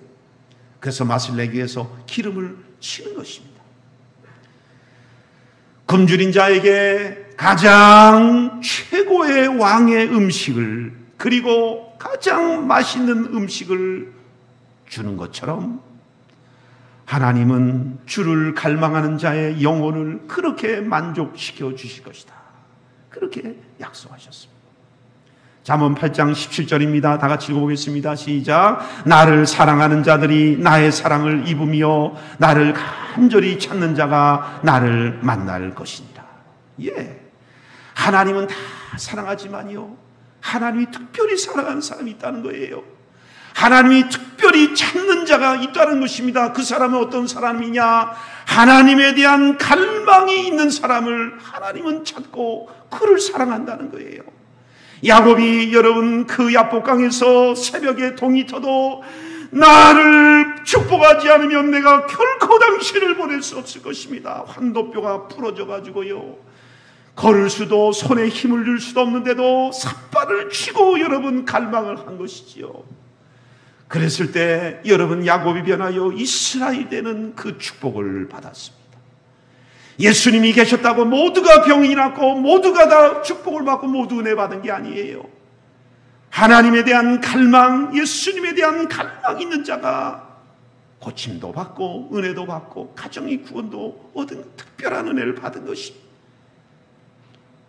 그래서 맛을 내기 위해서 기름을 치는 것입니다. 굶주린 자에게 가장 최고의 왕의 음식을, 그리고 가장 맛있는 음식을 주는 것처럼 하나님은 주를 갈망하는 자의 영혼을 그렇게 만족시켜 주실 것이다. 그렇게 약속하셨습니다. 잠언 8장 17절입니다. 다 같이 읽어보겠습니다. 시작. 나를 사랑하는 자들이 나의 사랑을 입으며 나를 간절히 찾는 자가 나를 만날 것이니라. 예, 하나님은 다 사랑하지만요, 하나님이 특별히 사랑하는 사람이 있다는 거예요. 하나님이 특별히 찾는 자가 있다는 것입니다. 그 사람은 어떤 사람이냐? 하나님에 대한 갈망이 있는 사람을 하나님은 찾고 그를 사랑한다는 거예요. 야곱이 여러분 그 야복강에서 새벽에 동이 터도 나를 축복하지 않으면 내가 결코 당신을 보낼 수 없을 것입니다. 환도뼈가 부러져 가지고요, 걸을 수도 손에 힘을 줄 수도 없는데도 삿발을 쥐고 여러분 갈망을 한 것이지요. 그랬을 때 여러분 야곱이 변하여 이스라엘 되는 그 축복을 받았습니다. 예수님이 계셨다고 모두가 병이 낫고 모두가 다 축복을 받고 모두 은혜 받은 게 아니에요. 하나님에 대한 갈망, 예수님에 대한 갈망 있는 자가 고침도 받고 은혜도 받고 가정의 구원도 얻은 특별한 은혜를 받은 것입니다.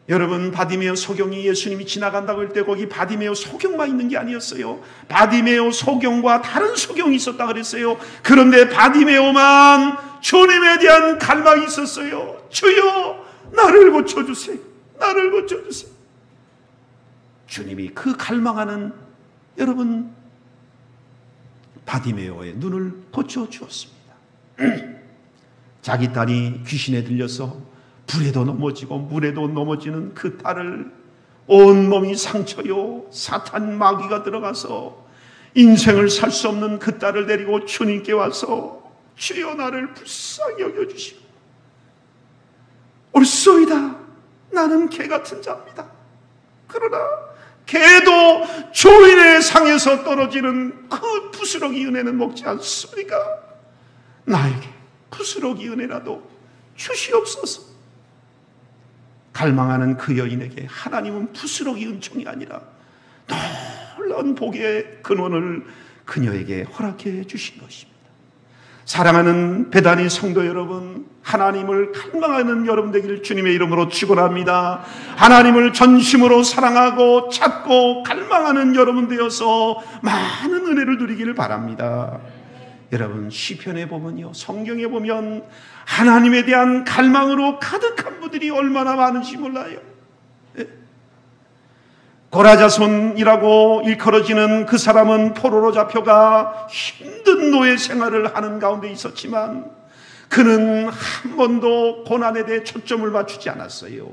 여러분, 바디메오 소경이 예수님이 지나간다고 할 때 거기 바디메오 소경만 있는 게 아니었어요. 바디메오 소경과 다른 소경이 있었다 그랬어요. 그런데 바디메오만 주님에 대한 갈망이 있었어요. 주여, 나를 고쳐주세요. 나를 고쳐주세요. 주님이 그 갈망하는 여러분 바디메오의 눈을 고쳐주었습니다. 자기 딸이 귀신에 들려서 불에도 넘어지고 물에도 넘어지는 그 딸을 온몸이 상처요, 사탄 마귀가 들어가서 인생을 살 수 없는 그 딸을 데리고 주님께 와서 주여 나를 불쌍히 여겨주시고, 옳소이다, 나는 개 같은 자입니다. 그러나 개도 주인의 상에서 떨어지는 그 부스러기 은혜는 먹지 않습니까? 나에게 부스러기 은혜라도 주시옵소서. 갈망하는 그 여인에게 하나님은 부스러기 은총이 아니라 놀라운 복의 근원을 그녀에게 허락해 주신 것입니다. 사랑하는 베다니 성도 여러분, 하나님을 갈망하는 여러분 되기를 주님의 이름으로 축원합니다. 하나님을 전심으로 사랑하고 찾고 갈망하는 여러분 되어서 많은 은혜를 누리기를 바랍니다. 여러분, 시편에 보면요, 성경에 보면 하나님에 대한 갈망으로 가득한 분들이 얼마나 많은지 몰라요. 고라자손이라고 일컬어지는 그 사람은 포로로 잡혀가 힘든 노예 생활을 하는 가운데 있었지만 그는 한 번도 고난에 대해 초점을 맞추지 않았어요.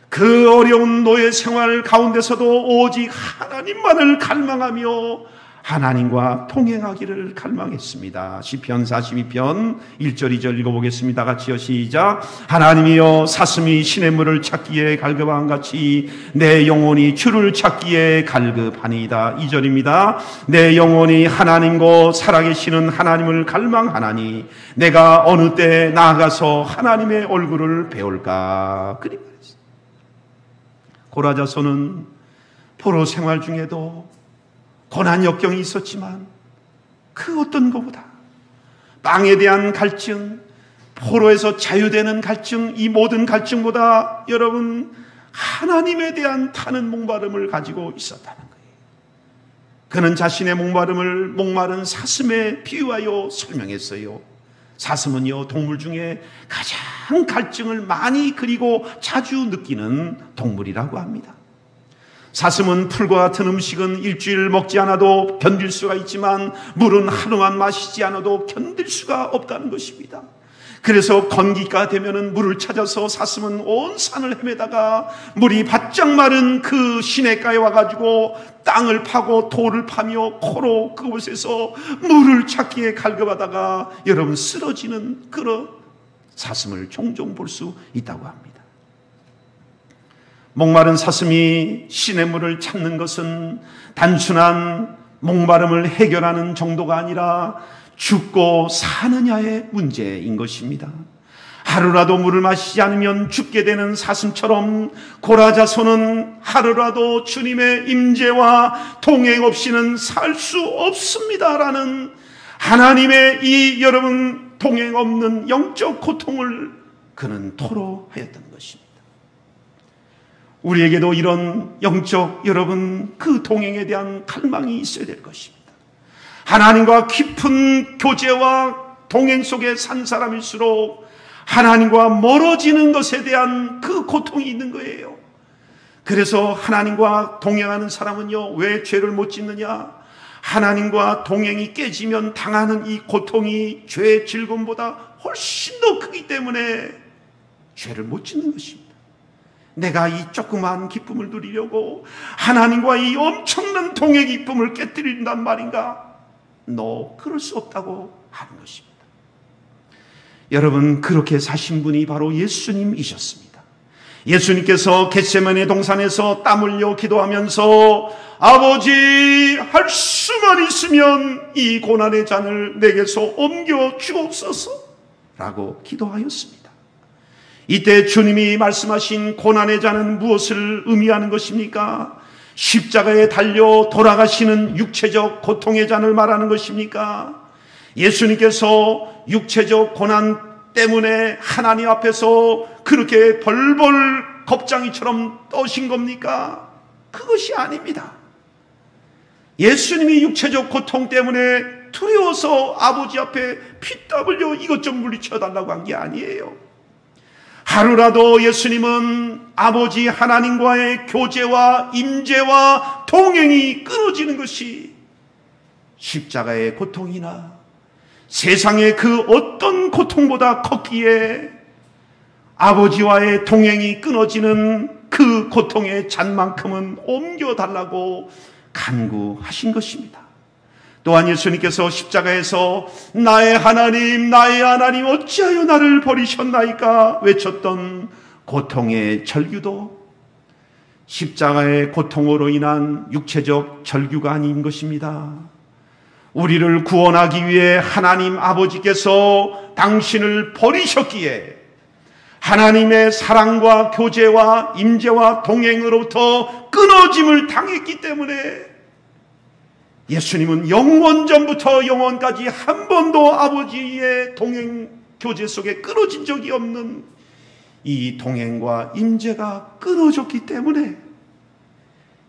그 어려운 노예 생활 가운데서도 오직 하나님만을 갈망하며 하나님과 동행하기를 갈망했습니다. 시편 42편 1절 2절 읽어보겠습니다. 같이요, 시작. 하나님이여, 사슴이 시냇물을 찾기에 갈급한 같이 내 영혼이 주를 찾기에 갈급하니이다. 2절입니다. 내 영혼이 하나님과 살아계시는 하나님을 갈망하나니 내가 어느 때 나아가서 하나님의 얼굴을 배울까. 그리 말했습니다. 고라자손은 포로 생활 중에도 고난 역경이 있었지만 그 어떤 것보다 땅에 대한 갈증, 포로에서 자유되는 갈증, 이 모든 갈증보다 여러분 하나님에 대한 타는 목마름을 가지고 있었다는 거예요. 그는 자신의 목마른 사슴에 비유하여 설명했어요. 사슴은요, 동물 중에 가장 갈증을 많이 그리고 자주 느끼는 동물이라고 합니다. 사슴은 풀과 같은 음식은 일주일 먹지 않아도 견딜 수가 있지만 물은 하루만 마시지 않아도 견딜 수가 없다는 것입니다. 그래서 건기가 되면은 물을 찾아서 사슴은 온 산을 헤매다가 물이 바짝 마른 그 시냇가에 와가지고 땅을 파고 돌을 파며 코로 그곳에서 물을 찾기에 갈급하다가 여러분 쓰러지는 그런 사슴을 종종 볼 수 있다고 합니다. 목마른 사슴이 시냇물을 찾는 것은 단순한 목마름을 해결하는 정도가 아니라 죽고 사느냐의 문제인 것입니다. 하루라도 물을 마시지 않으면 죽게 되는 사슴처럼 고라자손은 하루라도 주님의 임재와 동행 없이는 살 수 없습니다라는 하나님의 이 여러분 동행 없는 영적 고통을 그는 토로하였던 것입니다. 우리에게도 이런 영적 여러분 그 동행에 대한 갈망이 있어야 될 것입니다. 하나님과 깊은 교제와 동행 속에 산 사람일수록 하나님과 멀어지는 것에 대한 그 고통이 있는 거예요. 그래서 하나님과 동행하는 사람은요, 왜 죄를 못 짓느냐? 하나님과 동행이 깨지면 당하는 이 고통이 죄의 즐거움보다 훨씬 더 크기 때문에 죄를 못 짓는 것입니다. 내가 이 조그마한 기쁨을 누리려고 하나님과 이 엄청난 동행 기쁨을 깨뜨린단 말인가? 너 그럴 수 없다고 하는 것입니다. 여러분, 그렇게 사신 분이 바로 예수님이셨습니다. 예수님께서 겟세마네 동산에서 땀 흘려 기도하면서 아버지, 할 수만 있으면 이 고난의 잔을 내게서 옮겨 주옵소서 라고 기도하였습니다. 이때 주님이 말씀하신 고난의 잔은 무엇을 의미하는 것입니까? 십자가에 달려 돌아가시는 육체적 고통의 잔을 말하는 것입니까? 예수님께서 육체적 고난 때문에 하나님 앞에서 그렇게 벌벌 겁장이처럼 떠신 겁니까? 그것이 아닙니다. 예수님이 육체적 고통 때문에 두려워서 아버지 앞에 피땀 흘려 이것 좀 물리쳐 달라고 한 게 아니에요. 하루라도 예수님은 아버지 하나님과의 교제와 임재와 동행이 끊어지는 것이 십자가의 고통이나 세상의 그 어떤 고통보다 컸기에 아버지와의 동행이 끊어지는 그 고통의 잔만큼은 옮겨달라고 간구하신 것입니다. 또한 예수님께서 십자가에서 나의 하나님 어찌하여 나를 버리셨나이까 외쳤던 고통의 절규도 십자가의 고통으로 인한 육체적 절규가 아닌 것입니다. 우리를 구원하기 위해 하나님 아버지께서 당신을 버리셨기에 하나님의 사랑과 교제와 임재와 동행으로부터 끊어짐을 당했기 때문에 예수님은 영원전부터 영원까지 한 번도 아버지의 동행 교제 속에 끊어진 적이 없는 이 동행과 임재가 끊어졌기 때문에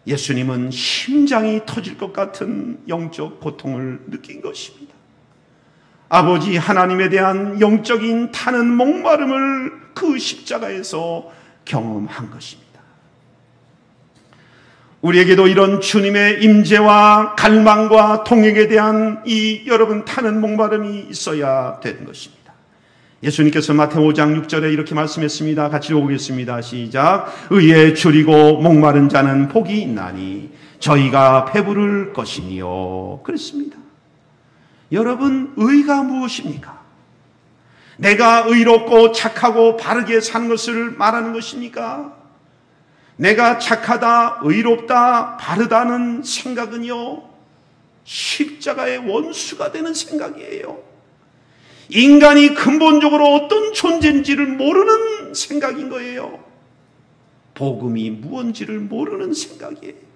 예수님은 심장이 터질 것 같은 영적 고통을 느낀 것입니다. 아버지 하나님에 대한 영적인 타는 목마름을 그 십자가에서 경험한 것입니다. 우리에게도 이런 주님의 임재와 갈망과 동행에 대한 이 여러분 타는 목마름이 있어야 되는 것입니다. 예수님께서 마태복음 5장 6절에 이렇게 말씀했습니다. 같이 보겠습니다. 시작. 의에 줄이고 목마른 자는 복이 있나니 저희가 배부를 것이니요. 그렇습니다. 여러분, 의가 무엇입니까? 내가 의롭고 착하고 바르게 사는 것을 말하는 것입니까? 내가 착하다, 의롭다, 바르다는 생각은요, 십자가의 원수가 되는 생각이에요. 인간이 근본적으로 어떤 존재인지를 모르는 생각인 거예요. 복음이 무언지를 모르는 생각이에요.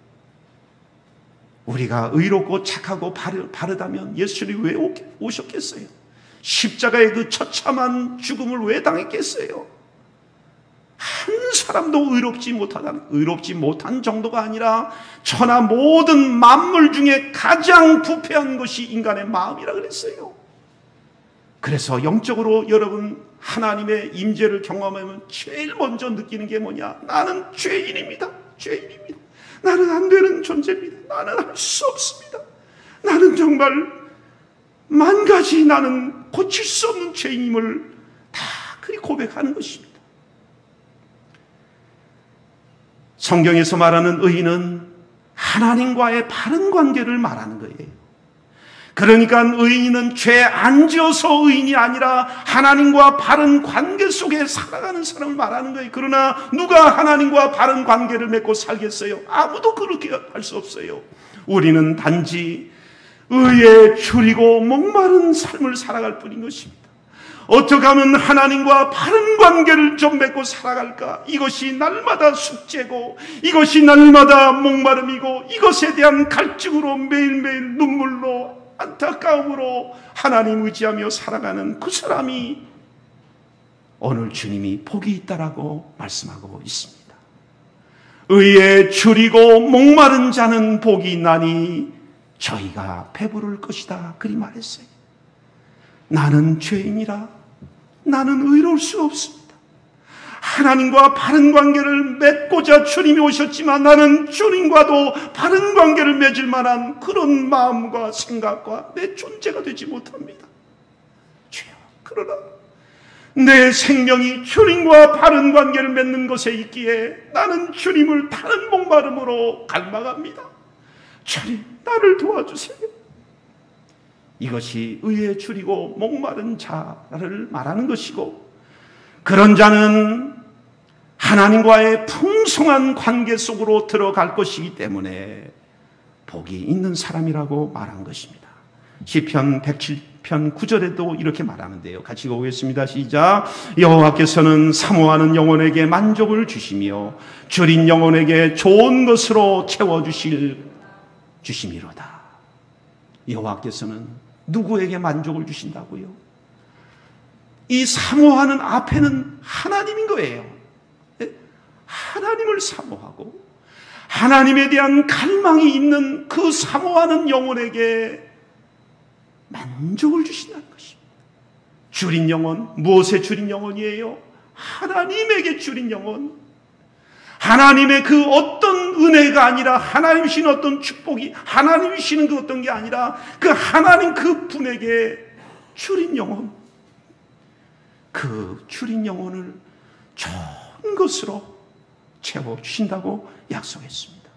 우리가 의롭고 착하고 바르다면 예수님이 왜 오셨겠어요? 십자가의 그 처참한 죽음을 왜 당했겠어요? 한 사람도 의롭지 못한 정도가 아니라 천하 모든 만물 중에 가장 부패한 것이 인간의 마음이라 그랬어요. 그래서 영적으로 여러분 하나님의 임재를 경험하면 제일 먼저 느끼는 게 뭐냐? 나는 죄인입니다. 죄인입니다. 나는 안 되는 존재입니다. 나는 할 수 없습니다. 나는 정말 만 가지 나는 고칠 수 없는 죄인임을 다 그리 고백하는 것입니다. 성경에서 말하는 의인은 하나님과의 바른 관계를 말하는 거예요. 그러니까 의인은 죄 안 지어서 의인이 아니라 하나님과 바른 관계 속에 살아가는 사람을 말하는 거예요. 그러나 누가 하나님과 바른 관계를 맺고 살겠어요? 아무도 그렇게 할 수 없어요. 우리는 단지 의에 줄이고 목마른 삶을 살아갈 뿐인 것입니다. 어떻게 하면 하나님과 바른 관계를 좀 맺고 살아갈까? 이것이 날마다 숙제고 이것이 날마다 목마름이고 이것에 대한 갈증으로 매일매일 눈물로 안타까움으로 하나님 의지하며 살아가는 그 사람이 오늘 주님이 복이 있다라고 말씀하고 있습니다. 의에 줄이고 목마른 자는 복이 있나니 저희가 배부를 것이다. 그리 말했어요. 나는 죄인이라 나는 의로울 수 없습니다. 하나님과 바른 관계를 맺고자 주님이 오셨지만 나는 주님과도 바른 관계를 맺을 만한 그런 마음과 생각과 내 존재가 되지 못합니다. 주여, 그러나 내 생명이 주님과 바른 관계를 맺는 것에 있기에 나는 주님을 다른 목마름으로 갈망합니다. 주님, 나를 도와주세요. 이것이 의에 줄이고 목마른 자를 말하는 것이고, 그런 자는 하나님과의 풍성한 관계 속으로 들어갈 것이기 때문에 복이 있는 사람이라고 말한 것입니다. 시편 107편 9절에도 이렇게 말하는데요. 같이 읽어보겠습니다. 시작. 여호와께서는 사모하는 영혼에게 만족을 주시며 줄인 영혼에게 좋은 것으로 주심이로다. 여호와께서는 누구에게 만족을 주신다고요? 이 사모하는 앞에는 하나님인 거예요. 하나님을 사모하고 하나님에 대한 갈망이 있는 그 사모하는 영혼에게 만족을 주신다는 것입니다. 줄인 영혼, 무엇에 줄인 영혼이에요? 하나님에게 줄인 영혼. 하나님의 그 어떤 은혜가 아니라 하나님 주시는 어떤 축복이, 하나님 주시는 그 어떤 게 아니라 그 하나님 그 분에게 줄인 영혼, 그 줄인 영혼을 좋은 것으로 채워주신다고 약속했습니다.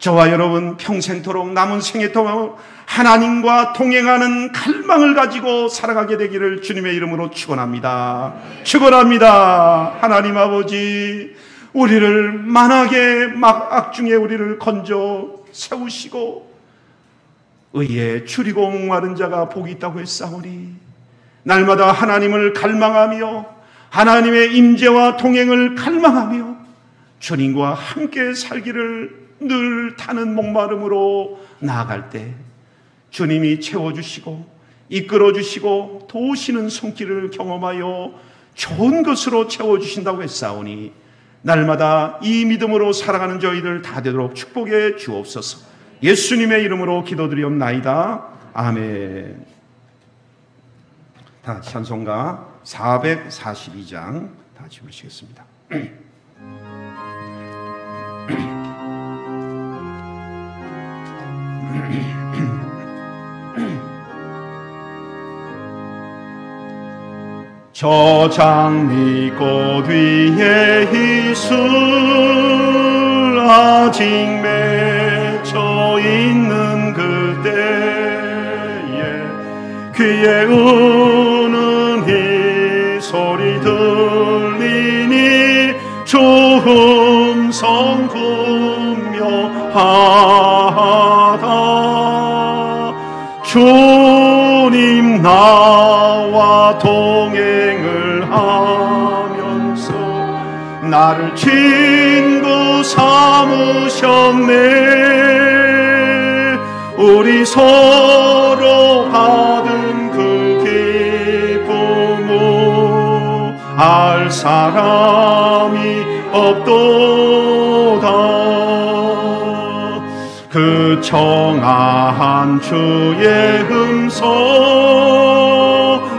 저와 여러분 평생토록 남은 생애 동안 하나님과 동행하는 갈망을 가지고 살아가게 되기를 주님의 이름으로 축원합니다. 축원합니다. 하나님 아버지, 우리를 만악의 악중에 우리를 건져 세우시고 의에 줄이고 목마른 자가 복이 있다고 했사오니 날마다 하나님을 갈망하며 하나님의 임재와 동행을 갈망하며 주님과 함께 살기를 늘 타는 목마름으로 나아갈 때 주님이 채워주시고 이끌어주시고 도우시는 손길을 경험하여 좋은 것으로 채워주신다고 했사오니 날마다 이 믿음으로 살아가는 저희들 다 되도록 축복해 주옵소서. 예수님의 이름으로 기도드리옵나이다. 아멘. 다 같이 찬송가 442장 다 같이 부르시겠습니다. 저 장미꽃 위에 이슬 아직 맺혀 있는 그때에 귀에 우는 이 소리 들리니 조음성 분명하다. 주님 나와 동행을 하면서 나를 친구 삼으셨네. 우리 서로 받은 그 기쁨을 알 사람이 없도다. 그 청아한 주의 음성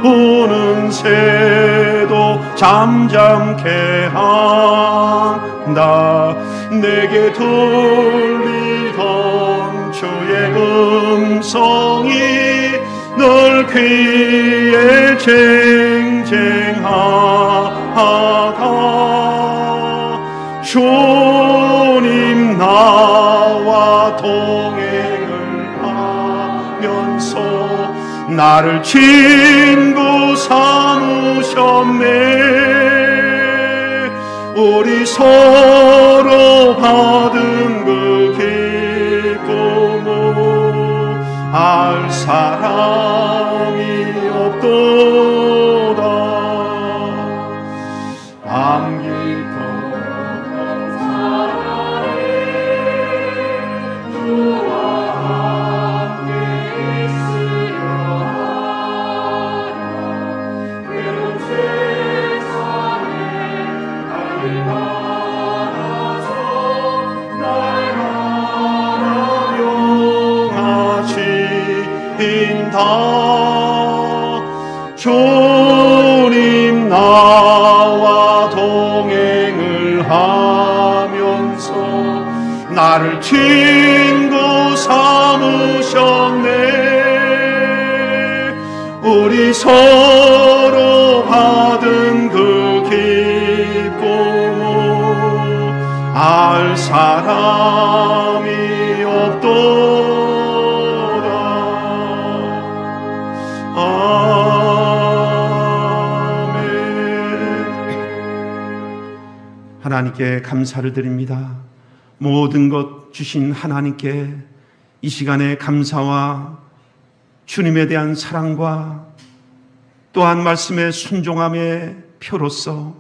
우는 새도 잠잠케 한다. 내게 들리던 주의 음성이 널 귀에 쟁쟁하다. 주님 나와 동행을 하면서 나를 친구 삼으셨네. 우리 서로 받은 그 기쁨을 알 사람이 없도다. 밤 깊은 사랑에 주와 함께 있으려 하라. 외로운 세상에 나를 바라서 날 바라명하신다. 주님 나와 동행을 하면서 나를 친구 삼으셨네. 우리 서로 받은 그 기쁨을 알 사람이 없도다. 하나님께 감사를 드립니다. 모든 것 주신 하나님께 이 시간에 감사와 주님에 대한 사랑과 또한 말씀의 순종함의 표로서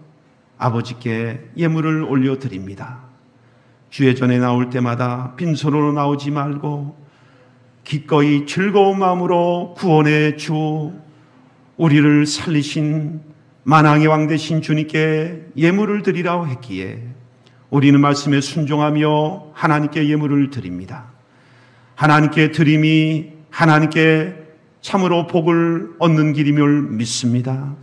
아버지께 예물을 올려드립니다. 주의 전에 나올 때마다 빈손으로 나오지 말고 기꺼이 즐거운 마음으로 구원의 주 우리를 살리신 만왕의 왕 되신 주님께 예물을 드리라고 했기에 우리는 말씀에 순종하며 하나님께 예물을 드립니다. 하나님께 드림이 하나님께 참으로 복을 얻는 길임을 믿습니다.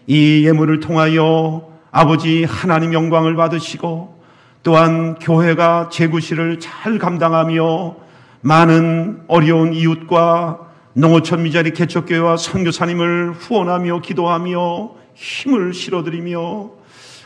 이 예물을 통하여 아버지 하나님 영광을 받으시고 또한 교회가 제구실을 잘 감당하며 많은 어려운 이웃과 농어촌 미자리 개척교회와 선교사님을 후원하며 기도하며 힘을 실어드리며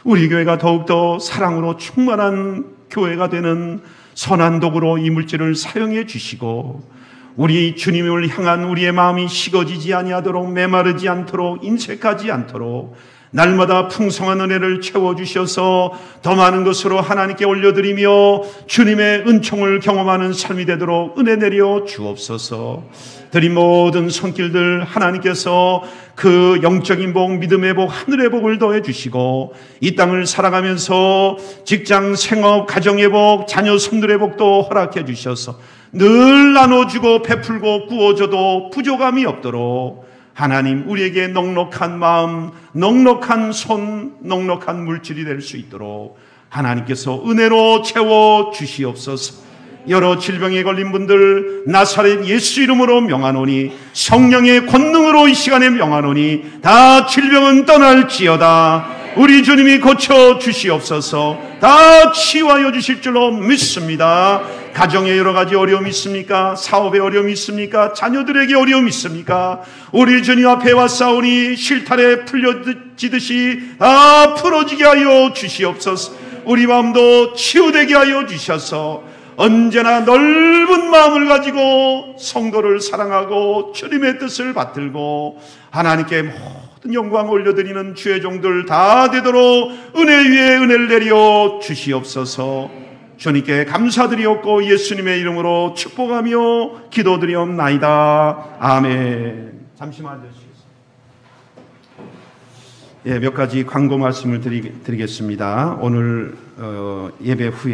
우리 교회가 더욱더 사랑으로 충만한 교회가 되는 선한 도구로 이 물질을 사용해 주시고 우리 주님을 향한 우리의 마음이 식어지지 아니하도록 메마르지 않도록 인색하지 않도록 날마다 풍성한 은혜를 채워주셔서 더 많은 것으로 하나님께 올려드리며 주님의 은총을 경험하는 삶이 되도록 은혜 내려 주옵소서. 드린 모든 손길들 하나님께서 그 영적인 복, 믿음의 복, 하늘의 복을 더해 주시고 이 땅을 살아가면서 직장, 생업, 가정의 복, 자녀, 손들의 복도 허락해 주셔서 늘 나눠주고 베풀고 구워줘도 부족함이 없도록 하나님 우리에게 넉넉한 마음, 넉넉한 손, 넉넉한 물질이 될 수 있도록 하나님께서 은혜로 채워 주시옵소서. 여러 질병에 걸린 분들 나사렛 예수 이름으로 명하노니 성령의 권능으로 이 시간에 명하노니 다 질병은 떠날지어다. 우리 주님이 고쳐 주시옵소서. 다 치유하여 주실 줄로 믿습니다. 가정에 여러 가지 어려움이 있습니까? 사업에 어려움이 있습니까? 자녀들에게 어려움이 있습니까? 우리 주님 앞에 왔사오니 실타래 풀려지듯이 다 풀어지게 하여 주시옵소서. 우리 마음도 치유되게 하여 주셔서 언제나 넓은 마음을 가지고 성도를 사랑하고 주님의 뜻을 받들고 하나님께 모든 영광 올려드리는 주의 종들 다 되도록 은혜 위에 은혜를 내려 주시옵소서. 주님께 감사드리옵고 예수님의 이름으로 축복하며 기도드리옵나이다. 아멘. 잠시만 앉으시겠습니다. 몇 가지 광고 말씀을 드리겠습니다. 오늘 예배 후에